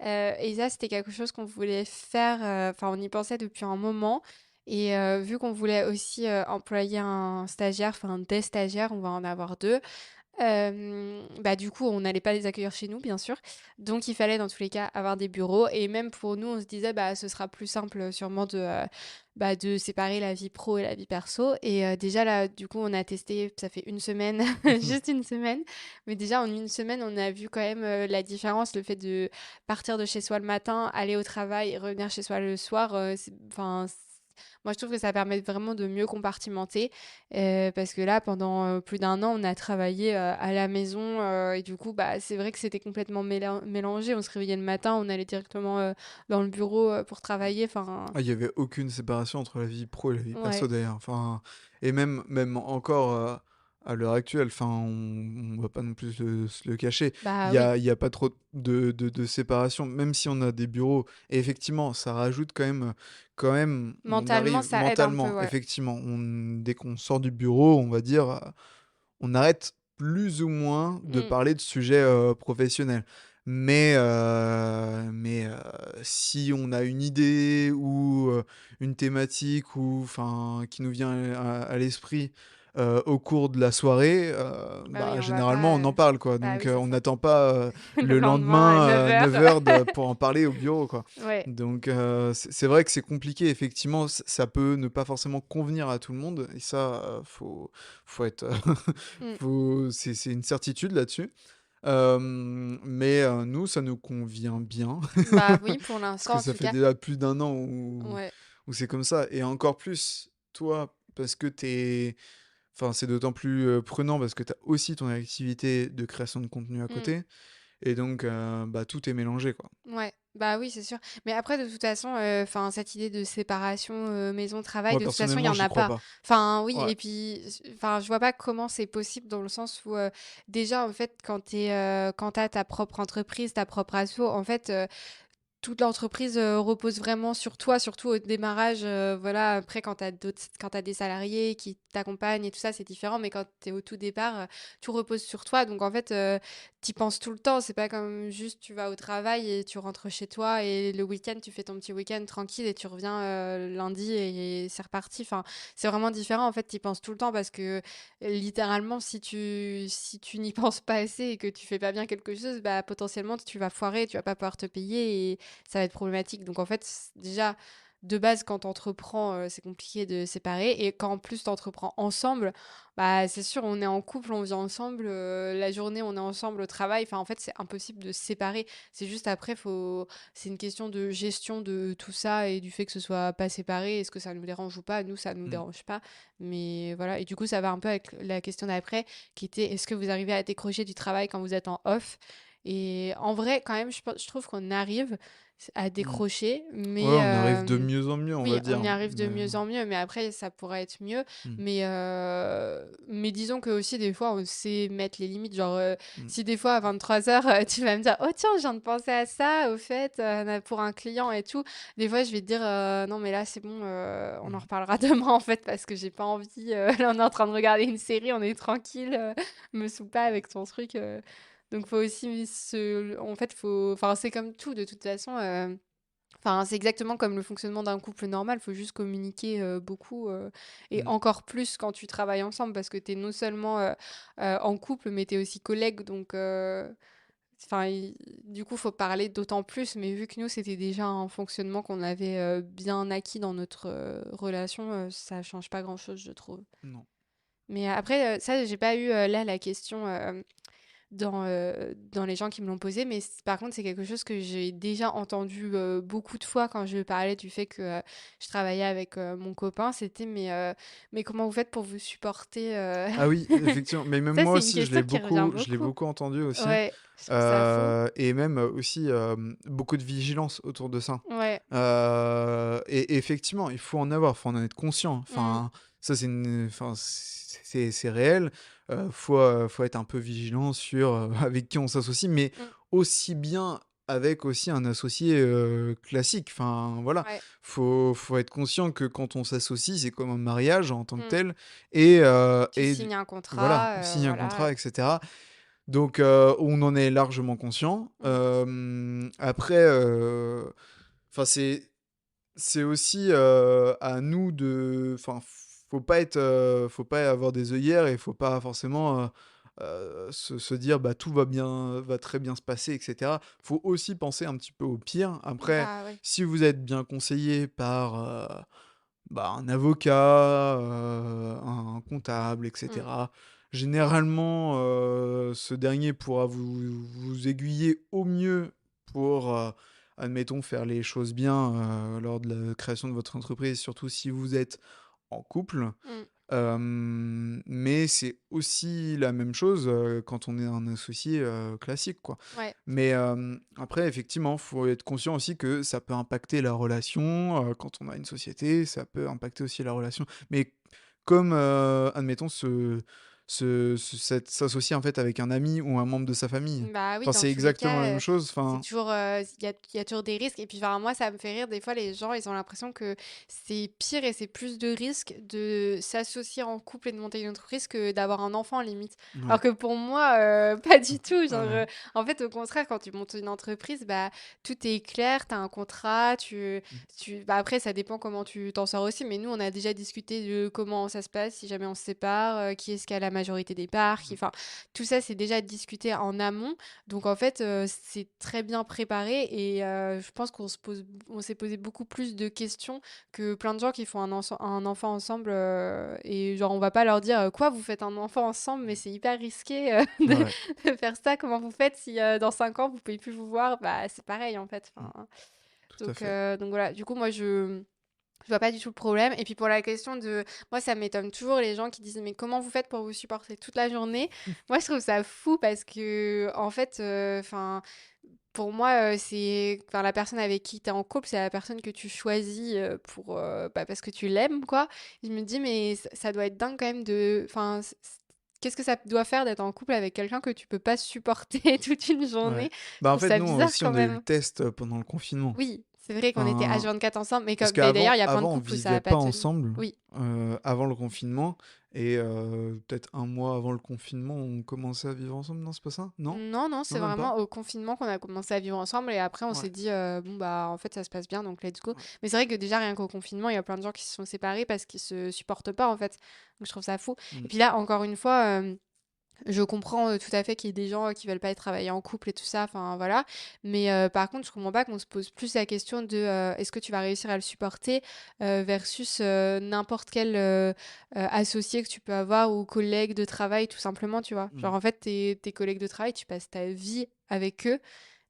Et ça, c'était quelque chose qu'on voulait faire, enfin, on y pensait depuis un moment et vu qu'on voulait aussi, employer un stagiaire, enfin des stagiaires, on va en avoir 2. Bah, du coup, on n'allait pas les accueillir chez nous, bien sûr. Donc il fallait dans tous les cas avoir des bureaux et même pour nous, on se disait: «Bah, ce sera plus simple, sûrement bah, de séparer la vie pro et la vie perso» et déjà là, du coup, on a testé, ça fait une semaine, juste une semaine, mais déjà en une semaine, on a vu quand même, la différence. Le fait de partir de chez soi le matin, aller au travail et revenir chez soi le soir, c'est enfin, moi je trouve que ça permet vraiment de mieux compartimenter. Parce que là, pendant, plus d'un an, on a travaillé, à la maison, et du coup, bah, c'est vrai que c'était complètement mélangé. On se réveillait le matin, on allait directement, dans le bureau, pour travailler, enfin Ah, il y avait aucune séparation entre la vie pro et la vie perso ouais. d'ailleurs. Enfin, et même encore, à l'heure actuelle, enfin, on va pas non plus se le cacher. Bah, oui, Il y a pas trop de séparation, même si on a des bureaux. Et effectivement, ça rajoute quand même, on mentalement, arrive ça aide un peu, mentalement, ouais. effectivement, dès qu'on sort du bureau, on va dire, on arrête plus ou moins de Mmh, parler de sujets, professionnels. Mais si on a une idée ou, une thématique ou enfin qui nous vient à l'esprit, au cours de la soirée, bah, oui, bah, on va généralement pas, on en parle quoi. bah, Donc, oui, c'est on ça. n'attend pas, Le le lendemain à lendemain, 9h. 9h de pour en parler au bureau quoi. Ouais. Donc, c'est vrai que c'est compliqué effectivement, ça peut ne pas forcément convenir à tout le monde et ça, faut être, Mmh. c'est une certitude là-dessus. Mais nous, ça nous convient bien Bah, oui, pour parce l'instant, que en ça tout fait cas. déjà plus d'un an où Ouais. c'est comme ça et encore plus toi parce que enfin, c'est d'autant plus, prenant parce que tu as aussi ton activité de création de contenu à Mmh. côté et donc bah, tout est mélangé, quoi. Ouais, bah oui, c'est sûr. Mais après, de toute façon, enfin, cette idée de séparation, maison-travail, Moi, de toute façon, il y personnellement, en j'y a crois pas. pas. Enfin, oui, Ouais. et puis, enfin, je vois pas comment c'est possible dans le sens où, déjà, en fait, quand t'as ta propre entreprise, ta propre asso, en fait, toute l'entreprise, repose vraiment sur toi, surtout au démarrage, voilà. Après quand tu as des salariés qui t'accompagnent et tout ça, c'est différent, mais quand tu es au tout départ, tout repose sur toi. Donc en fait, tu penses tout le temps. C'est pas comme juste tu vas au travail et tu rentres chez toi et le week-end, tu fais ton petit week-end tranquille et tu reviens, lundi et c'est reparti. Enfin, c'est vraiment différent. En fait, tu penses tout le temps parce que, littéralement, si tu n'y penses pas assez et que tu fais pas bien quelque chose, bah, potentiellement, tu vas foirer, tu vas pas pouvoir te payer et ça va être problématique. Donc en fait, déjà, de base, quand tu entreprends, c'est compliqué de séparer. Et quand en plus tu entreprends ensemble, bah c'est sûr, on est en couple, on vit ensemble, la journée on est ensemble au travail. Enfin, en fait, c'est impossible de se séparer. C'est juste après, c'est une question de gestion de tout ça et du fait que ce soit pas séparé. Est-ce que ça nous dérange ou pas? Nous, ça nous Mmh. dérange pas. Mais voilà. Et du coup, ça va un peu avec la question d'après qui était est-ce que vous arrivez à décrocher du travail quand vous êtes en off? Et en vrai, quand même, je trouve qu'on arrive à Mmh. décrocher, Ouais, mais on arrive de mieux en mieux, on oui, va on dire, y arrive de mais mieux en mieux, mais après, ça pourrait être mieux. mmh, Mais disons que aussi, des fois, on sait mettre les limites. Genre, mmh, si des fois, à 23h, tu vas me dire, oh tiens, je viens de penser à ça, au fait, pour un client et tout. Des fois, je vais te dire, non, mais là, c'est bon, on en mmh. reparlera demain, en fait, parce que j'ai pas envie. Là, on est en train de regarder une série, on est tranquille, me saoule pas avec ton truc. Donc, faut aussi en fait, enfin, c'est comme tout, de toute façon. Enfin, c'est exactement comme le fonctionnement d'un couple normal, il faut juste communiquer, beaucoup, et Mmh. encore plus quand tu travailles ensemble parce que tu es non seulement, en couple, mais tu es aussi collègue donc enfin, du coup, faut parler d'autant plus, mais vu que nous, c'était déjà un fonctionnement qu'on avait, bien acquis dans notre, relation, ça change pas grand-chose, je trouve. Non. Mais après, ça, j'ai pas eu, là, la question, dans les gens qui me l'ont posé, mais par contre, c'est quelque chose que j'ai déjà entendu beaucoup de fois quand je parlais du fait que je travaillais avec mon copain. C'était mais comment vous faites pour vous supporter Ah oui, effectivement, mais même Ça, moi c'est une aussi, question qui revient je l'ai beaucoup. beaucoup entendu aussi, Ouais, je trouve ça fou. et même, aussi, beaucoup de vigilance autour de ça. Ouais. Et effectivement, il faut en avoir, faut en être conscient. Mm, Enfin, ça enfin, c'est réel. Faut être un peu vigilant sur, avec qui on s'associe, mais mm, aussi bien avec aussi un associé, classique. Enfin, voilà, ouais. faut être conscient que quand on s'associe, c'est comme un mariage en tant que Mm. tel Tu et signes un voilà, on contrat, signe un voilà. contrat et cetera Donc, on en est largement conscient. Mmh. Après, enfin, c'est aussi, à nous de enfin, faut pas avoir des œillères et faut pas forcément, se dire: «Bah, tout va très bien se passer» et cetera. Faut aussi penser un petit peu au pire. Après, Bah, ouais. si vous êtes bien conseillé par, bah, un avocat, un comptable et Mmh. cetera, généralement, ce dernier pourra vous aiguiller au mieux pour, admettons, faire les choses bien, lors de la création de votre entreprise, surtout si vous êtes en couple. Mmh. Mais c'est aussi la même chose, quand on est un associé, classique, quoi. Ouais. Mais, après effectivement, faut être conscient aussi que ça peut impacter la relation, quand on a une société, ça peut impacter aussi la relation. Mais comme, admettons s'associer en fait avec un ami ou un membre de sa famille. Bah, oui, Enfin, dans c'est tous les exactement la cas, même chose, c'est enfin toujours, il y a toujours des risques et puis, enfin, moi, ça me fait rire des fois les gens, ils ont l'impression que c'est pire et c'est plus de risques de s'associer en couple et de monter une entreprise que d'avoir un enfant limite. Alors ouais, que pour moi, pas du tout, genre, ouais. en fait, au contraire, quand tu montes une entreprise, bah, tout est clair, tu as un contrat, Mmh, bah, après ça dépend comment tu t'en sors aussi, mais nous, on a déjà discuté de comment ça se passe si jamais on se sépare, qui est-ce qui a la majorité des parts, qui mmh, enfin, tout ça, c'est déjà discuté en amont. Donc en fait, c'est très bien préparé et je pense on s'est posé beaucoup plus de questions que plein de gens qui font un enfant ensemble, et genre on va pas leur dire: «Quoi, vous faites un enfant ensemble? Mais c'est hyper risqué, de ouais, de faire ça. Comment vous faites si, dans 5 ans vous pouvez plus vous voir?» Bah, c'est pareil en fait, mmh, enfin, tout à fait. donc voilà. Du coup, moi je vois pas du tout le problème et puis pour la question de moi ça m'étonne toujours les gens qui disent: «Mais comment vous faites pour vous supporter toute la journée?» Moi je trouve ça fou parce que en fait, enfin, pour moi, c'est enfin la personne avec qui tu es en couple, c'est la personne que tu choisis, bah, parce que tu l'aimes quoi. Je me dis: «Mais ça doit être dingue quand même de enfin, qu'est-ce que ça doit faire d'être en couple avec quelqu'un que tu peux pas supporter toute une Ouais. journée?» Je Bah, en trouve fait, ça nous bizarre aussi, quand on a eu le même. test, pendant le confinement. Oui, c'est vrai qu'on était Enfin, H24 ensemble, mais parce comme beh, d'ailleurs, qu'avant il y a plein de avant, on couples où ça vivait a pas pas tenu. ensemble, Oui. avant le confinement et peut-être un mois avant le confinement, on commençait à vivre ensemble, non, c'est pas ça? Non? Non, non, Non, c'est même pas? vraiment au confinement qu'on a commencé à vivre ensemble et après on Ouais, s'est dit, «Bon, bah, en fait, ça se passe bien, donc let's go». ouais. Mais c'est vrai que déjà, rien qu'au confinement, il y a plein de gens qui se sont séparés parce qu'ils se supportent pas, en fait. Donc je trouve ça fou. Et Mmh. puis là, encore une fois, je comprends, tout à fait qu'il y ait des gens, qui veulent pas travailler en couple et tout ça, enfin voilà. Mais par contre, je comprends pas qu'on se pose plus la question de, est-ce que tu vas réussir à le supporter, versus, n'importe quel, associé que tu peux avoir ou collègue de travail tout simplement, tu vois? Mmh. Genre en fait, tes collègues de travail, tu passes ta vie avec eux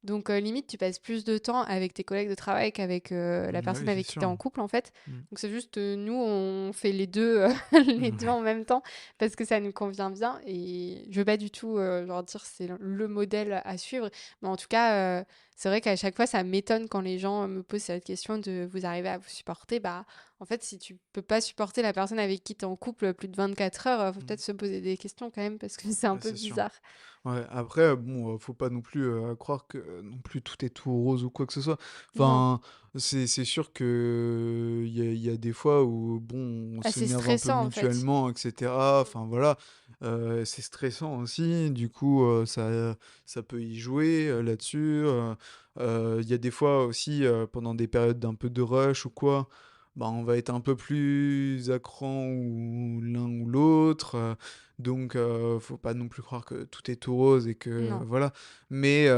donc limite, tu passes plus de temps avec tes collègues de travail qu'avec, la Bah, personne oui, c'est avec qui tu es sûr. en couple, en fait. Mmh. Donc c'est juste, nous, on fait les 2 les 2 Ouais. en même temps parce que ça nous convient bien et je veux pas du tout, genre dire c'est le modèle à suivre. Mais en tout cas, c'est vrai qu'à chaque fois, ça m'étonne quand les gens me posent cette question de: «Vous arrivez à vous supporter?» Bah, en fait, si tu peux pas supporter la personne avec qui tu es en couple, plus de 24 heures, faut Mmh. peut-être se poser des questions quand même parce que c'est un Bah, peu c'est sûr. bizarre. Ouais, après, bon, faut pas non plus, croire que, non plus tout est tout rose ou quoi que ce soit. Non. Enfin, c'est sûr que il y a des fois où, bon, on Ah, c'est s'énerve un peu stressant, en fait. mutuellement et cetera. Mmh. Enfin, voilà, c'est stressant aussi. Du coup, ça peut y jouer, là-dessus, il y a des fois aussi, pendant des périodes d'un peu de rush ou quoi, bah, on va être un peu plus à cran ou l'un ou l'autre, donc faut pas non plus croire que tout est tout rose et que Non. voilà. Mais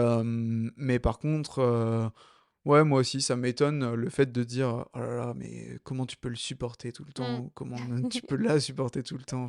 par contre, ouais, moi aussi, ça m'étonne, le fait de dire: «Oh là là, mais comment tu peux le supporter tout le Mmh. temps? Comment tu peux la supporter tout le temps?»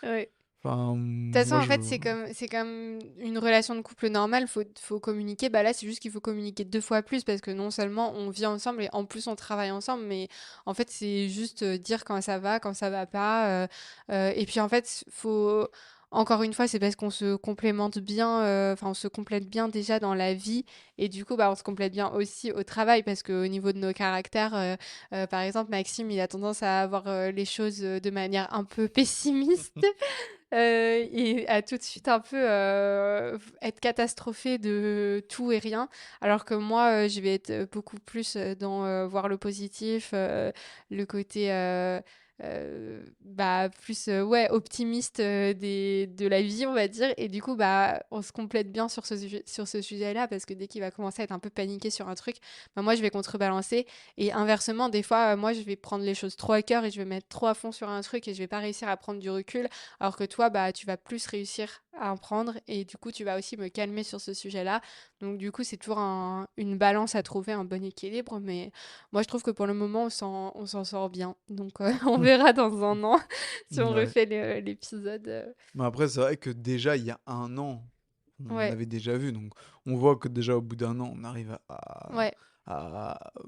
Ouais. enfin, De toute façon, moi en je fait, c'est comme une relation de couple normale, faut communiquer. Bah, là, c'est juste qu'il faut communiquer 2 fois plus parce que non seulement on vit ensemble et en plus on travaille ensemble, mais en fait, c'est juste, dire quand ça va pas, et puis en fait, faut encore une fois, c'est parce qu'on se complémente bien, enfin, on se complète bien déjà dans la vie et du coup, bah, on se complète bien aussi au travail parce qu'au niveau de nos caractères, par exemple, Maxime, il a tendance à avoir, les choses, de manière un peu pessimiste. Et à tout de suite un peu, être catastrophée de tout et rien. Alors que moi, je vais être, beaucoup plus, dans, voir le positif, le côté, bah, plus, ouais, optimiste, de la vie, on va dire. Et du coup, bah, on se complète bien sur ce sujet-là parce que dès qu'il va commencer à être un peu paniqué sur un truc, bah, moi, je vais contrebalancer. Et inversement, des fois, moi, je vais prendre les choses trop à cœur et je vais mettre trop à fond sur un truc et je vais pas réussir à prendre du recul. Alors que toi, bah, tu vas plus réussir à en prendre et du coup, tu vas aussi me calmer sur ce sujet-là. Donc, du coup, c'est toujours une balance à trouver, un bon équilibre. Mais moi, je trouve que pour le moment, on s'en sort bien. Donc, on verra dans un an si on Ouais. refait l'épisode. Mais après, c'est vrai que déjà, il y a un an, on Ouais, avait déjà vu. Donc, on voit que déjà, au bout d'un an, on arrive ouais,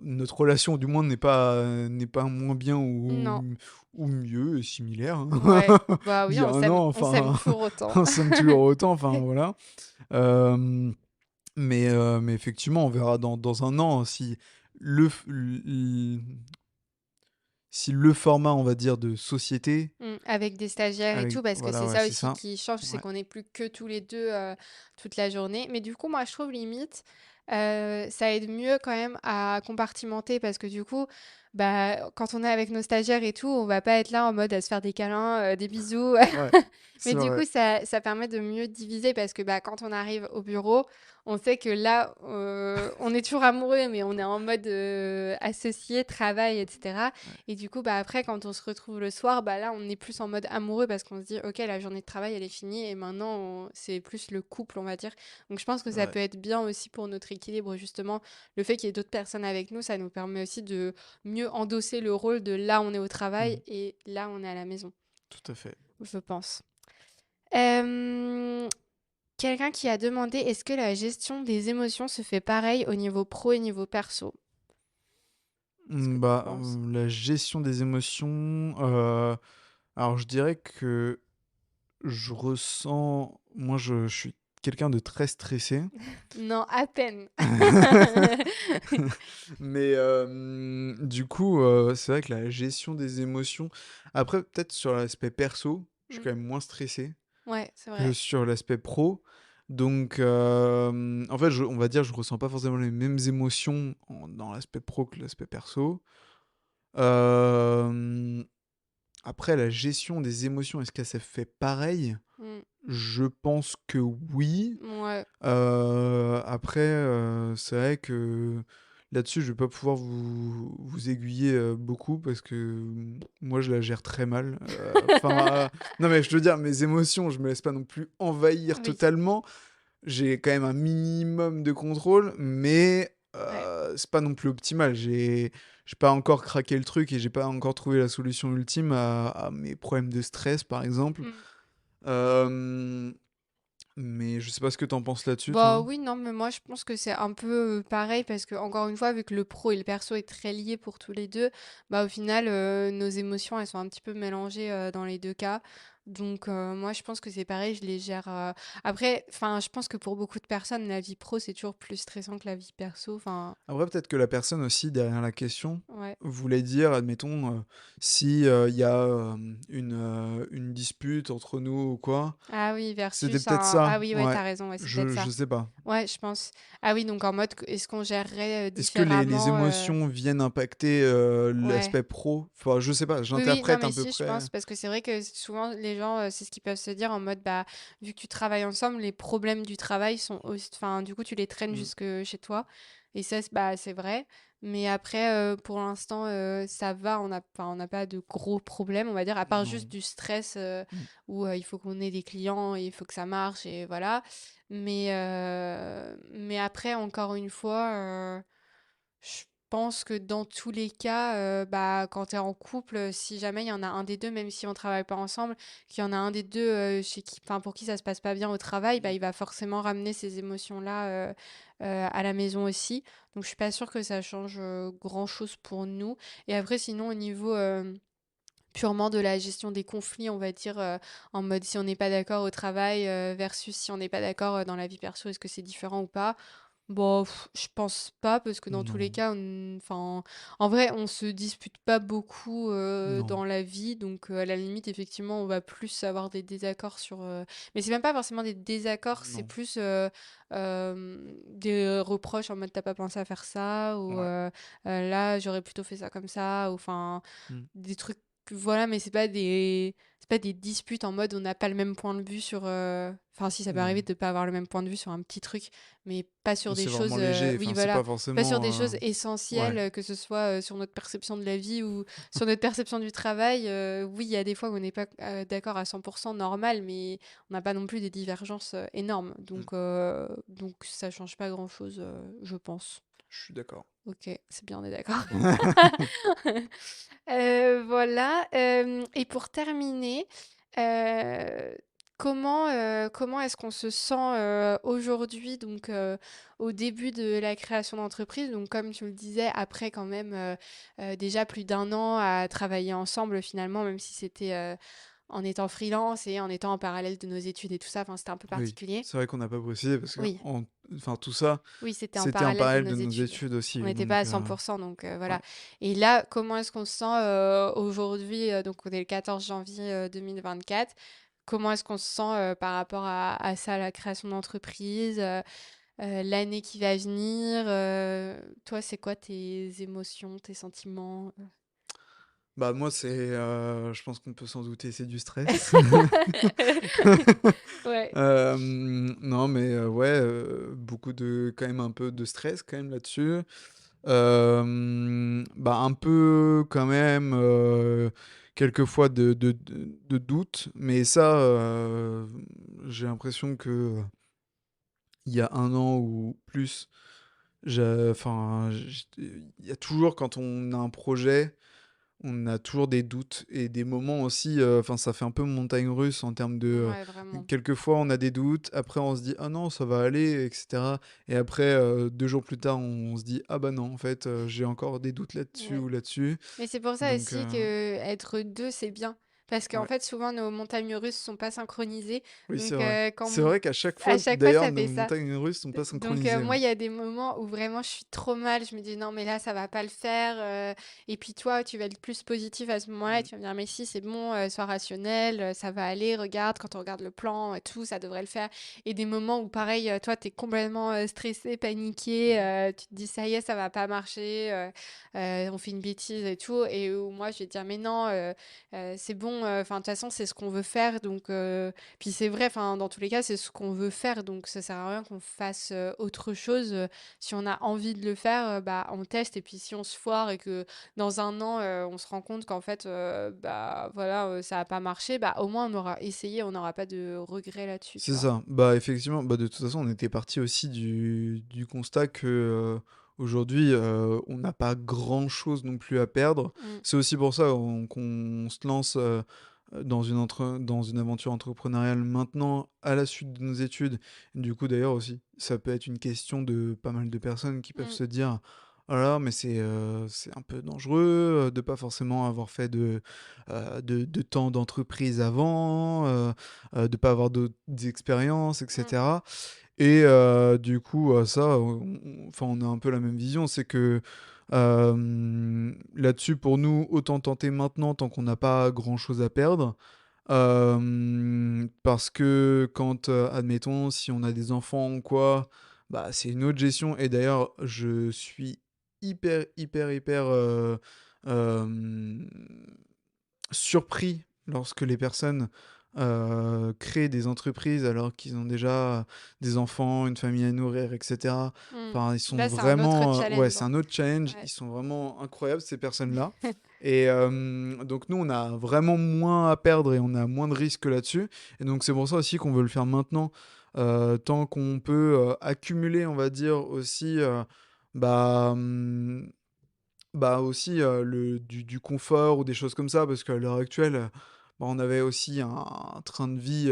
notre relation, du moins, n'est pas moins bien non, ou mieux, similaire, hein. ouais. Bah Il oui, y a un an, on s'aime enfin, toujours autant. on s'aime toujours autant, enfin, voilà. Euh, mais effectivement, on verra dans un an le, f- l- si le format, on va dire, de société, Avec des stagiaires et avec, tout, parce que voilà, c'est ouais, ça c'est aussi ça. qui change, c'est Ouais, qu'on n'est plus que tous les deux toute la journée. Mais du coup, moi, je trouve limite, ça aide mieux quand même à compartimenter parce que du coup, bah, quand on est avec nos stagiaires et tout, on va pas être là en mode à se faire des câlins, des bisous. ouais, Mais c'est du vrai. coup, ça permet de mieux diviser parce que bah, quand on arrive au bureau, on sait que là, on est toujours amoureux, mais on est en mode associé, travail, etc. Ouais, Et du coup, bah, après, quand on se retrouve le soir, bah, là, on est plus en mode amoureux parce qu'on se dit, OK, la journée de travail, elle est finie et maintenant, c'est plus le couple, on va dire. Donc, je pense que ça ouais. peut être bien aussi pour notre équilibre, justement. Le fait qu'il y ait d'autres personnes avec nous, ça nous permet aussi de mieux endosser le rôle de là, on est au travail Mhm. et là, on est à la maison, Tout à fait. je pense. Euh, Quelqu'un qui a demandé, est-ce que la gestion des émotions se fait pareil au niveau pro et niveau perso? Qu'est-ce que t'en Bah, penses? la gestion des émotions, alors je dirais que moi je suis quelqu'un de très stressé. Non, à peine. Mais du coup, c'est vrai que la gestion des émotions, après peut-être sur l'aspect perso, je suis Mm. quand même moins stressé Ouais, c'est que vrai. sur l'aspect pro. Donc, en fait, on va dire, je ressens pas forcément les mêmes émotions dans l'aspect pro que l'aspect perso. Euh, Après, la gestion des émotions, est-ce que ça fait pareil? Mm. Je pense que oui. Ouais. Après, c'est vrai que là-dessus, je vais pas pouvoir vous aiguiller beaucoup parce que moi, je la gère très mal. Enfin, non, mais je veux dire, mes émotions, je me laisse pas non plus envahir Oui. totalement. J'ai quand même un minimum de contrôle, mais Ouais. c'est pas non plus optimal. J'ai pas encore craqué le truc et j'ai pas encore trouvé la solution ultime à mes problèmes de stress, par exemple. Mm. Euh, mais je sais pas ce que t'en penses là-dessus, Bah toi. oui, non, mais moi je pense que c'est un peu pareil parce que encore une fois, vu que le pro et le perso est très lié pour tous les deux, bah au final, nos émotions, elles sont un petit peu mélangées dans les deux cas. Donc moi je pense que c'est pareil, je les gère. Après, enfin, je pense que pour beaucoup de personnes, la vie pro c'est toujours plus stressant que la vie perso. Enfin, Après, peut-être que la personne aussi, derrière la question, ouais. voulait dire, admettons, si il y a une dispute entre nous ou quoi. Ah oui, C'était versus peut-être un. ça. Ah oui, ouais, Ouais. t'as raison, ouais, c'est peut-être Je ça. sais pas. Ouais, je pense. Ah oui, donc en mode, est-ce qu'on gérerait Est-ce que les différemment émotions viennent impacter Ouais. l'aspect pro? Enfin, je sais pas, Oui, oui, non, j'interprète mais à peu si, je près. pense, parce que c'est vrai que souvent, les gens, c'est ce qu'ils peuvent se dire en mode, bah, vu que tu travailles ensemble, les problèmes du travail sont aussi, enfin, du coup, tu les traînes Mm, jusque chez toi. Et ça, bah, c'est vrai. Mais après, pour l'instant, ça va, enfin, on n'a pas de gros problèmes, on va dire, à part juste non. du stress Mm, où il faut qu'on ait des clients, et il faut que ça marche, et voilà. Mais après, encore une fois, je pense que dans tous les cas, bah, quand tu es en couple, si jamais il y en a un des 2, même si on travaille pas ensemble, qu'il y en a un des 2 chez qui enfin, pour qui ça se passe pas bien au travail, bah, mm. il va forcément ramener ces émotions-là, à la maison aussi. Donc je suis pas sûre que ça change, grand-chose pour nous. Et après sinon au niveau, purement de la gestion des conflits, on va dire, en mode si on n'est pas d'accord au travail, versus si on n'est pas d'accord, dans la vie perso, est-ce que c'est différent ou pas? Bon, je pense pas parce que dans tous les Non, cas, enfin, en vrai, on se dispute pas beaucoup non, dans la vie, donc à la limite, effectivement, on va plus avoir des désaccords sur. Mais c'est même pas forcément des désaccords, c'est non. plus des reproches en mode t'as pas pensé à faire ça ou Ouais. là j'aurais plutôt fait ça comme ça, ou enfin Mm. des trucs. voilà, mais c'est pas des disputes en mode on n'a pas le même point de vue sur. Enfin, si ça peut arriver Mmh. de pas avoir le même point de vue sur un petit truc, mais pas sur des C'est choses. vraiment léger, Oui, enfin, c'est voilà, pas pas sur des forcément, choses ouais. essentielles, que ce soit sur notre perception de la vie ou sur notre perception du travail. Oui, il y a des fois où on n'est pas d'accord à 100% normal, mais on n'a pas non plus des divergences énormes. Mmh. Donc ça change pas grand-chose, je pense. Je suis d'accord. Ok, c'est bien, on est d'accord. Voilà. Et pour terminer, euh, comment est-ce qu'on se sent aujourd'hui, donc au début de la création d'entreprise, donc comme tu le disais, après quand même déjà plus d'un an à travailler ensemble finalement, même si c'était en étant freelance et en étant en parallèle de nos études et tout ça, enfin c'était un peu Oui, particulier. c'est vrai qu'on n'a pas précisé parce que Oui, enfin, tout ça, oui, c'était en c'était en parallèle de parallèle nos de nos études. études On aussi, n'était pas donc à 100%, donc ouais. voilà. Et là, comment est-ce qu'on se sent aujourd'hui? Donc, on est le 14 janvier 2024. Comment est-ce qu'on se sent par rapport à ça, la création d'entreprise, l'année qui va venir? Toi, c'est quoi tes émotions, tes sentiments? Bah, moi, je pense qu'on peut s'en douter, c'est du stress. Ouais. Non, mais ouais, beaucoup de quand même un peu de stress quand même là-dessus. Bah, un peu quand même, quelquefois de doute, mais ça, j'ai l'impression que, il y a un an ou plus, enfin, il y a toujours quand on a un projet, on a toujours des doutes et des moments aussi, enfin, ça fait un peu montagne russe en termes de, Ouais, vraiment. quelquefois on a des doutes, après on se dit: «Ah non, ça va aller» et cetera et après, 2 jours plus tard, on se dit: «Ah bah non, en fait, j'ai encore des doutes là-dessus Ouais. ou là-dessus». Mais c'est pour ça Donc aussi que être deux, c'est bien. Parce qu'en ouais. fait, souvent, nos montagnes russes sont pas synchronisées. Oui, c'est Donc, vrai. quand C'est vrai qu'à chaque à fois, chaque fois, d'ailleurs, ça nos fait ça. montagnes russes sont pas Donc, synchronisées, ouais. moi, il y a des moments où vraiment je suis trop mal. Je me dis non, mais là, ça va pas le faire. Et puis toi, tu vas être plus positif à ce moment-là. Et Mmh. tu vas me dire, mais si, c'est bon, sois rationnel, ça va aller. Regarde, quand on regarde le plan et tout, ça devrait le faire. Et des moments où, pareil, toi, t'es complètement stressé, paniqué. Tu te dis, ça y est, ça va pas marcher. On fait une bêtise et tout. Et où moi, je vais te dire, mais non, c'est bon. Enfin, de toute façon, c'est ce qu'on veut faire. Donc, puis c'est vrai, enfin, dans tous les cas, c'est ce qu'on veut faire, donc ça sert à rien qu'on fasse autre chose. Si on a envie de le faire, bah on teste, et puis si on se foire et que dans un an, on se rend compte qu'en fait, bah voilà, ça a pas marché, bah au moins on aura essayé, on n'aura pas de regrets là-dessus, tu C'est vois. ça. Bah, effectivement, bah, de toute façon, on était parti aussi du constat que, aujourd'hui, on n'a pas grand-chose non plus à perdre. Mm, C'est aussi pour ça qu'on se lance, dans une aventure entrepreneuriale maintenant, à la suite de nos études. Du coup, d'ailleurs aussi, ça peut être une question de pas mal de personnes qui peuvent mm, se dire: «Oh là là, mais c'est un peu dangereux, de pas forcément avoir fait de temps d'entreprise avant, de pas avoir d'autres expériences et mm, cetera et du coup, ça, enfin, on a un peu la même vision. C'est que, là-dessus, pour nous, autant tenter maintenant tant qu'on n'a pas grand-chose à perdre. Parce que quand, admettons, si on a des enfants ou quoi, bah, c'est une autre gestion et d'ailleurs, je suis hyper, hyper, hyper, hem surpris lorsque les personnes, créent des entreprises alors qu'ils ont déjà des enfants, une famille à nourrir et cetera. mm. Enfin, ils sont Là, c'est un autre vraiment, ouais, challenge, c'est hein. un autre challenge. Ouais. Ils sont vraiment incroyables ces personnes-là et donc nous, on a vraiment moins à perdre et on a moins de risques là-dessus et donc c'est pour ça aussi qu'on veut le faire maintenant, tant qu'on peut, accumuler, on va dire aussi, bah, bah, aussi, du confort ou des choses comme ça parce qu'à l'heure actuelle, bah, on avait aussi un train de vie,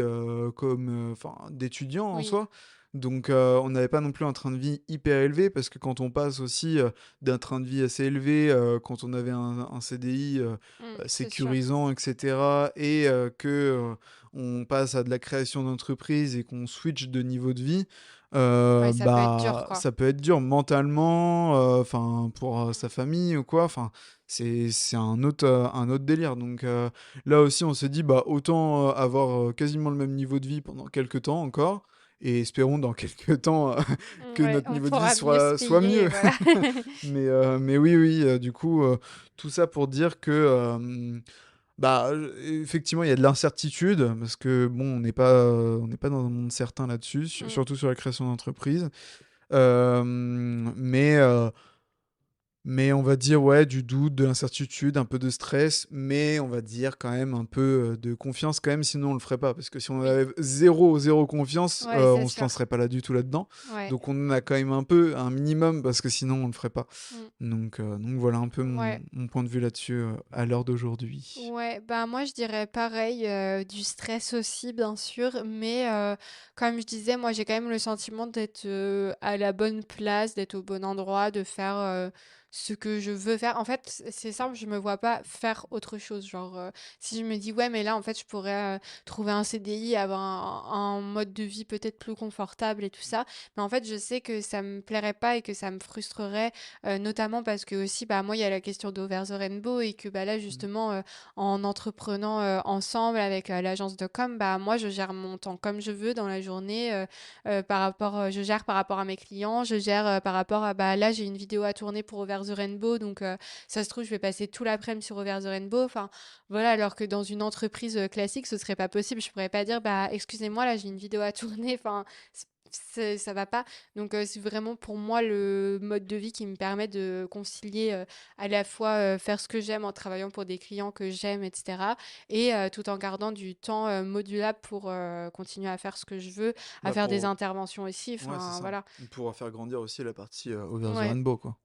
comme, enfin d'étudiant en Oui, soi. Donc, on n'avait pas non plus un train de vie hyper élevé parce que quand on passe aussi, d'un train de vie assez élevé, quand on avait un CDI, c'est sûr. sécurisant et cetera et que, on passe à de la création d'entreprise et qu'on switch de niveau de vie, Ouais, ça peut être dur, bah, quoi. ça peut être dur mentalement, enfin pour, sa Mm. famille ou quoi, enfin, c'est un autre délire donc là aussi on s'est dit: «Bah, autant, avoir, quasiment le même niveau de vie pendant quelque temps encore et espérons dans quelque temps, que Ouais, notre on niveau de vie pourra mieux se soit payer, mieux». voilà. Mais oui, oui, du coup, tout ça pour dire que, Bah, effectivement, il y a de l'incertitude parce que bon, on n'est pas dans un monde certain là-dessus, Mmh. surtout sur la création d'entreprise. Mais on va dire, ouais, du doute, de l'incertitude, un peu de stress, mais on va dire quand même un peu, de confiance quand même, sinon on le ferait pas. Parce que si on Oui. avait zéro confiance, Ouais, c'est on se sûr. lancerait pas là du tout là-dedans. Ouais. Donc on en a quand même un peu, un minimum, parce que sinon on le ferait pas. Mmh. Donc voilà un peu Ouais. mon point de vue là-dessus, à l'heure d'aujourd'hui. Ouais, bah, moi je dirais pareil, du stress aussi bien sûr, mais comme je disais, moi j'ai quand même le sentiment d'être, à la bonne place, d'être au bon endroit, de faire, ce que je veux faire. En fait, c'est simple, je me vois pas faire autre chose. Genre, si je me dis: «Ouais, mais là en fait je pourrais, trouver un CDI, avoir un mode de vie peut-être plus confortable et tout ça», mais en fait je sais que ça me plairait pas et que ça me frustrerait, notamment parce que aussi, bah, moi il y a la question d'Over the Rainbow et que, bah, là Mmh. justement, en entreprenant ensemble avec l'agence de com, bah moi je gère mon temps comme je veux dans la journée par rapport, je gère par rapport à mes clients, je gère par rapport à bah là j'ai une vidéo à tourner pour Over the Rainbow donc ça se trouve je vais passer tout l'après-midi sur Over the Rainbow. Enfin voilà alors que dans une entreprise classique ce serait pas possible. Je pourrais pas dire bah excusez-moi là j'ai une vidéo à tourner. Enfin ça va pas. Donc, c'est vraiment pour moi le mode de vie qui me permet de concilier à la fois faire ce que j'aime en travaillant pour des clients que j'aime, etc. Et tout en gardant du temps modulable pour continuer à faire ce que je veux, à Bah, faire des pour interventions aussi. ouais, c'est Enfin, ça. voilà. Pour faire grandir aussi la partie, Over the Ouais. Rainbow, quoi.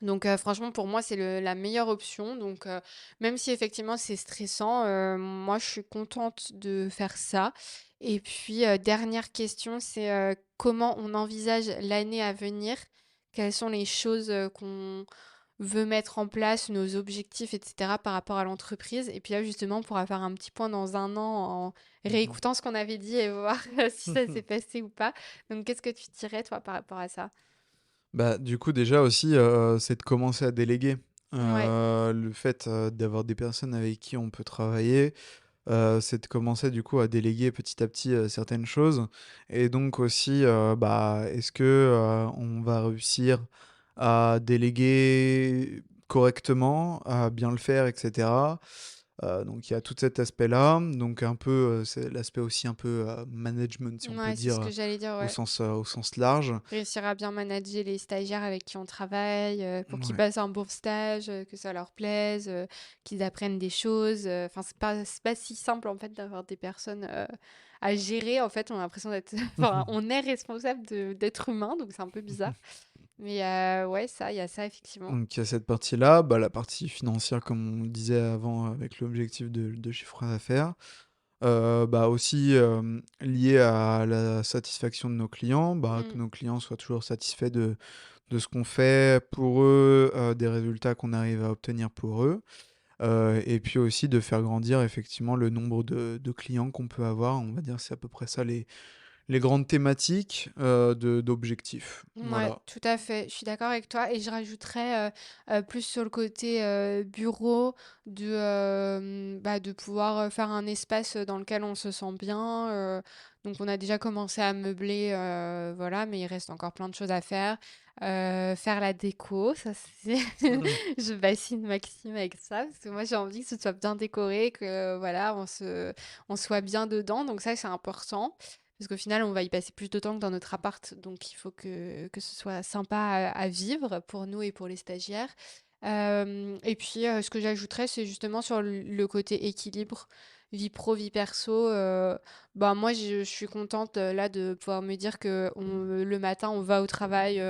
Donc franchement, pour moi, c'est la meilleure option. Donc même si effectivement c'est stressant, moi je suis contente de faire ça. Et puis dernière question, c'est comment on envisage l'année à venir? Quelles sont les choses qu'on veut mettre en place, nos objectifs, etc. par rapport à l'entreprise? Et puis là justement, on pourra faire un petit point dans un an en Mmh. réécoutant ce qu'on avait dit et voir si ça s'est passé ou pas. Donc qu'est-ce que tu dirais toi par rapport à ça? Bah, du coup, déjà aussi, c'est de commencer à déléguer. Ouais. Le fait, d'avoir des personnes avec qui on peut travailler, c'est de commencer du coup à déléguer petit à petit, certaines choses et donc aussi, bah, est-ce que, on va réussir à déléguer correctement, à bien le faire et cetera? Donc il y a tout cet aspect-là, donc un peu, c'est l'aspect aussi un peu, management si on peut Ouais, c'est ce dire, que j'allais dire, ouais. au sens large. Réussir à bien manager les stagiaires avec qui on travaille, pour qu'ils Ouais. passent un bon stage, que ça leur plaise, qu'ils apprennent des choses. Enfin, c'est pas si simple en fait d'avoir des personnes à gérer. En fait, on a l'impression d'être, enfin, on est responsable d'être humain, donc c'est un peu bizarre. Mais ouais, ça, il y a ça effectivement. Donc il y a cette partie-là, bah, la partie financière comme on le disait avant avec l'objectif de chiffre d'affaires. Bah, aussi, lié à la satisfaction de nos clients, bah, que Mm. nos clients soient toujours satisfaits de ce qu'on fait pour eux, des résultats qu'on arrive à obtenir pour eux. Et puis aussi de faire grandir effectivement le nombre de clients qu'on peut avoir. On va dire c'est à peu près ça les grandes thématiques, d'objectifs. Ouais, Voilà. tout à fait. Je suis d'accord avec toi et je rajouterais plus sur le côté bureau bah, de pouvoir faire un espace dans lequel on se sent bien. Donc on a déjà commencé à meubler, voilà, mais il reste encore plein de choses à faire. Faire la déco, ça c'est, je bassine Maxime avec ça parce que moi j'ai envie que ce soit bien décoré, que voilà, on soit bien dedans. Donc ça c'est important. Parce qu'au final, on va y passer plus de temps que dans notre appart, donc il faut que ce soit sympa à vivre pour nous et pour les stagiaires. Et puis, ce que j'ajouterais, c'est justement sur le côté équilibre, vie pro, vie perso. Bah, moi, je suis contente là de pouvoir me dire que le matin, on va au travail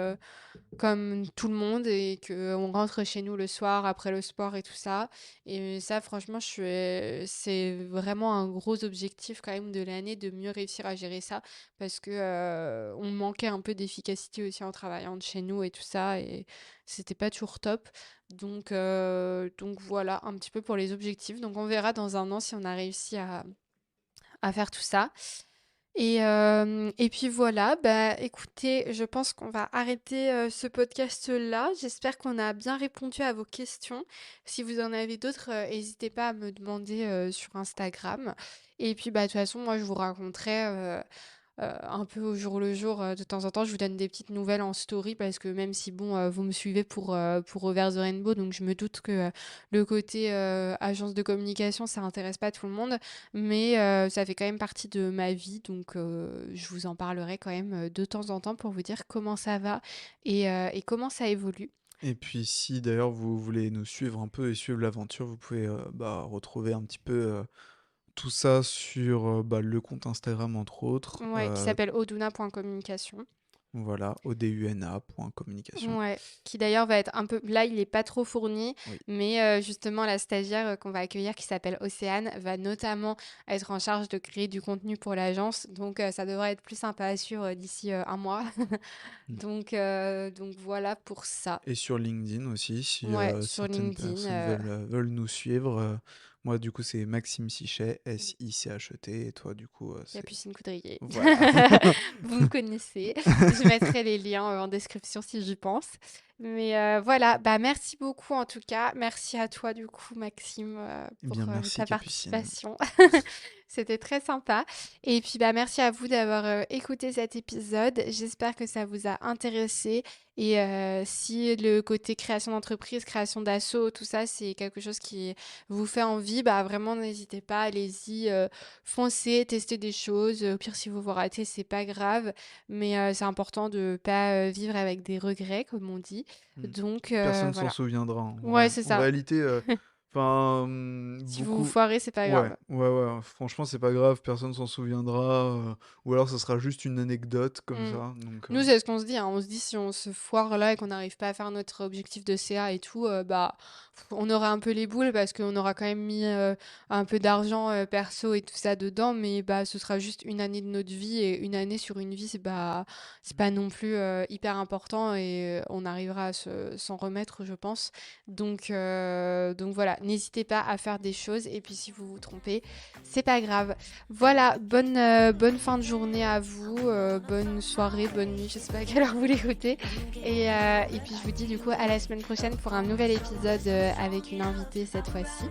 comme tout le monde et qu'on rentre chez nous le soir après le sport et tout ça. Et ça, franchement, c'est vraiment un gros objectif quand même de l'année de mieux réussir à gérer ça parce que on manquait un peu d'efficacité aussi en travaillant de chez nous et tout ça et c'était pas toujours top. Donc voilà un petit peu pour les objectifs. Donc on verra dans un an si on a réussi à faire tout ça. Et puis voilà, bah écoutez, je pense qu'on va arrêter ce podcast-là. J'espère qu'on a bien répondu à vos questions. Si vous en avez d'autres, n'hésitez pas à me demander sur Instagram. Et puis bah de toute façon, moi je vous raconterai un peu au jour le jour. De temps en temps, je vous donne des petites nouvelles en story parce que même si, bon, vous me suivez pour Over the Rainbow, donc je me doute que le côté agence de communication, ça intéresse pas tout le monde, mais ça fait quand même partie de ma vie, donc je vous en parlerai quand même de temps en temps pour vous dire comment ça va et comment ça évolue. Et puis si d'ailleurs vous voulez nous suivre un peu et suivre l'aventure, vous pouvez, retrouver un petit peu, tout ça sur, le compte Instagram entre autres, Ouais, qui s'appelle oduna.communication. voilà, oduna.communication. Ouais, qui d'ailleurs va être un peu... Là, il est pas trop fourni, Oui. mais justement, la stagiaire qu'on va accueillir, qui s'appelle Océane, va notamment être en charge de créer du contenu pour l'agence. Donc, ça devrait être plus sympa à suivre d'ici un mois. Mmh. Donc voilà pour ça. Et sur LinkedIn aussi, si, Ouais, sur certaines LinkedIn. personnes veulent nous suivre, moi du coup c'est Maxime Sichet, Sichet, et toi du coup, c'est Capucine Coudrier. voilà. Vous me connaissez. Je mettrai les liens en description si j'y pense. Mais voilà, bah merci beaucoup en tout cas. Merci à toi du coup, Maxime, Eh pour bien merci ta Capucine. participation. C'était très sympa. Et puis bah merci à vous d'avoir écouté cet épisode. J'espère que ça vous a intéressé. Et si le côté création d'entreprise, création d'asso, tout ça, c'est quelque chose qui vous fait envie, bah vraiment n'hésitez pas, allez-y, foncez, testez des choses. Au pire, si vous vous ratez, c'est pas grave. Mais c'est important de pas vivre avec des regrets, comme on dit. Mmh. Donc Personne s'en voilà. souviendra, hein, Ouais, c'est en ça. réalité, enfin, Si vous vous beaucoup foirez, c'est pas ouais, grave. ouais, franchement c'est pas grave, personne s'en souviendra, ou alors ça sera juste une anecdote comme Mm. ça, donc Nous, c'est ce qu'on se dit, hein. On se dit si on se foire là et qu'on n'arrive pas à faire notre objectif de CA et tout, bah, on aura un peu les boules parce qu'on aura quand même mis un peu d'argent perso et tout ça dedans, mais bah, ce sera juste une année de notre vie et une année sur une vie, c'est pas non plus hyper important et on arrivera à s'en remettre, je pense. Donc voilà, n'hésitez pas à faire des choses et puis si vous vous trompez, c'est pas grave. Voilà, bonne fin de journée à vous, bonne soirée, bonne nuit, je sais pas à quelle heure vous l'écoutez. Et puis je vous dis du coup à la semaine prochaine pour un nouvel épisode avec une invitée cette fois-ci.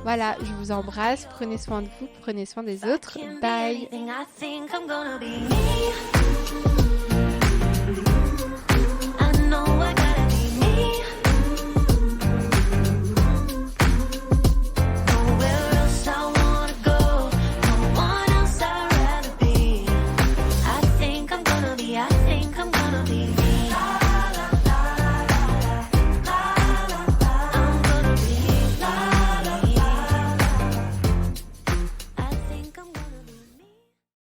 Voilà, je vous embrasse, prenez soin de vous, prenez soin des autres. Bye!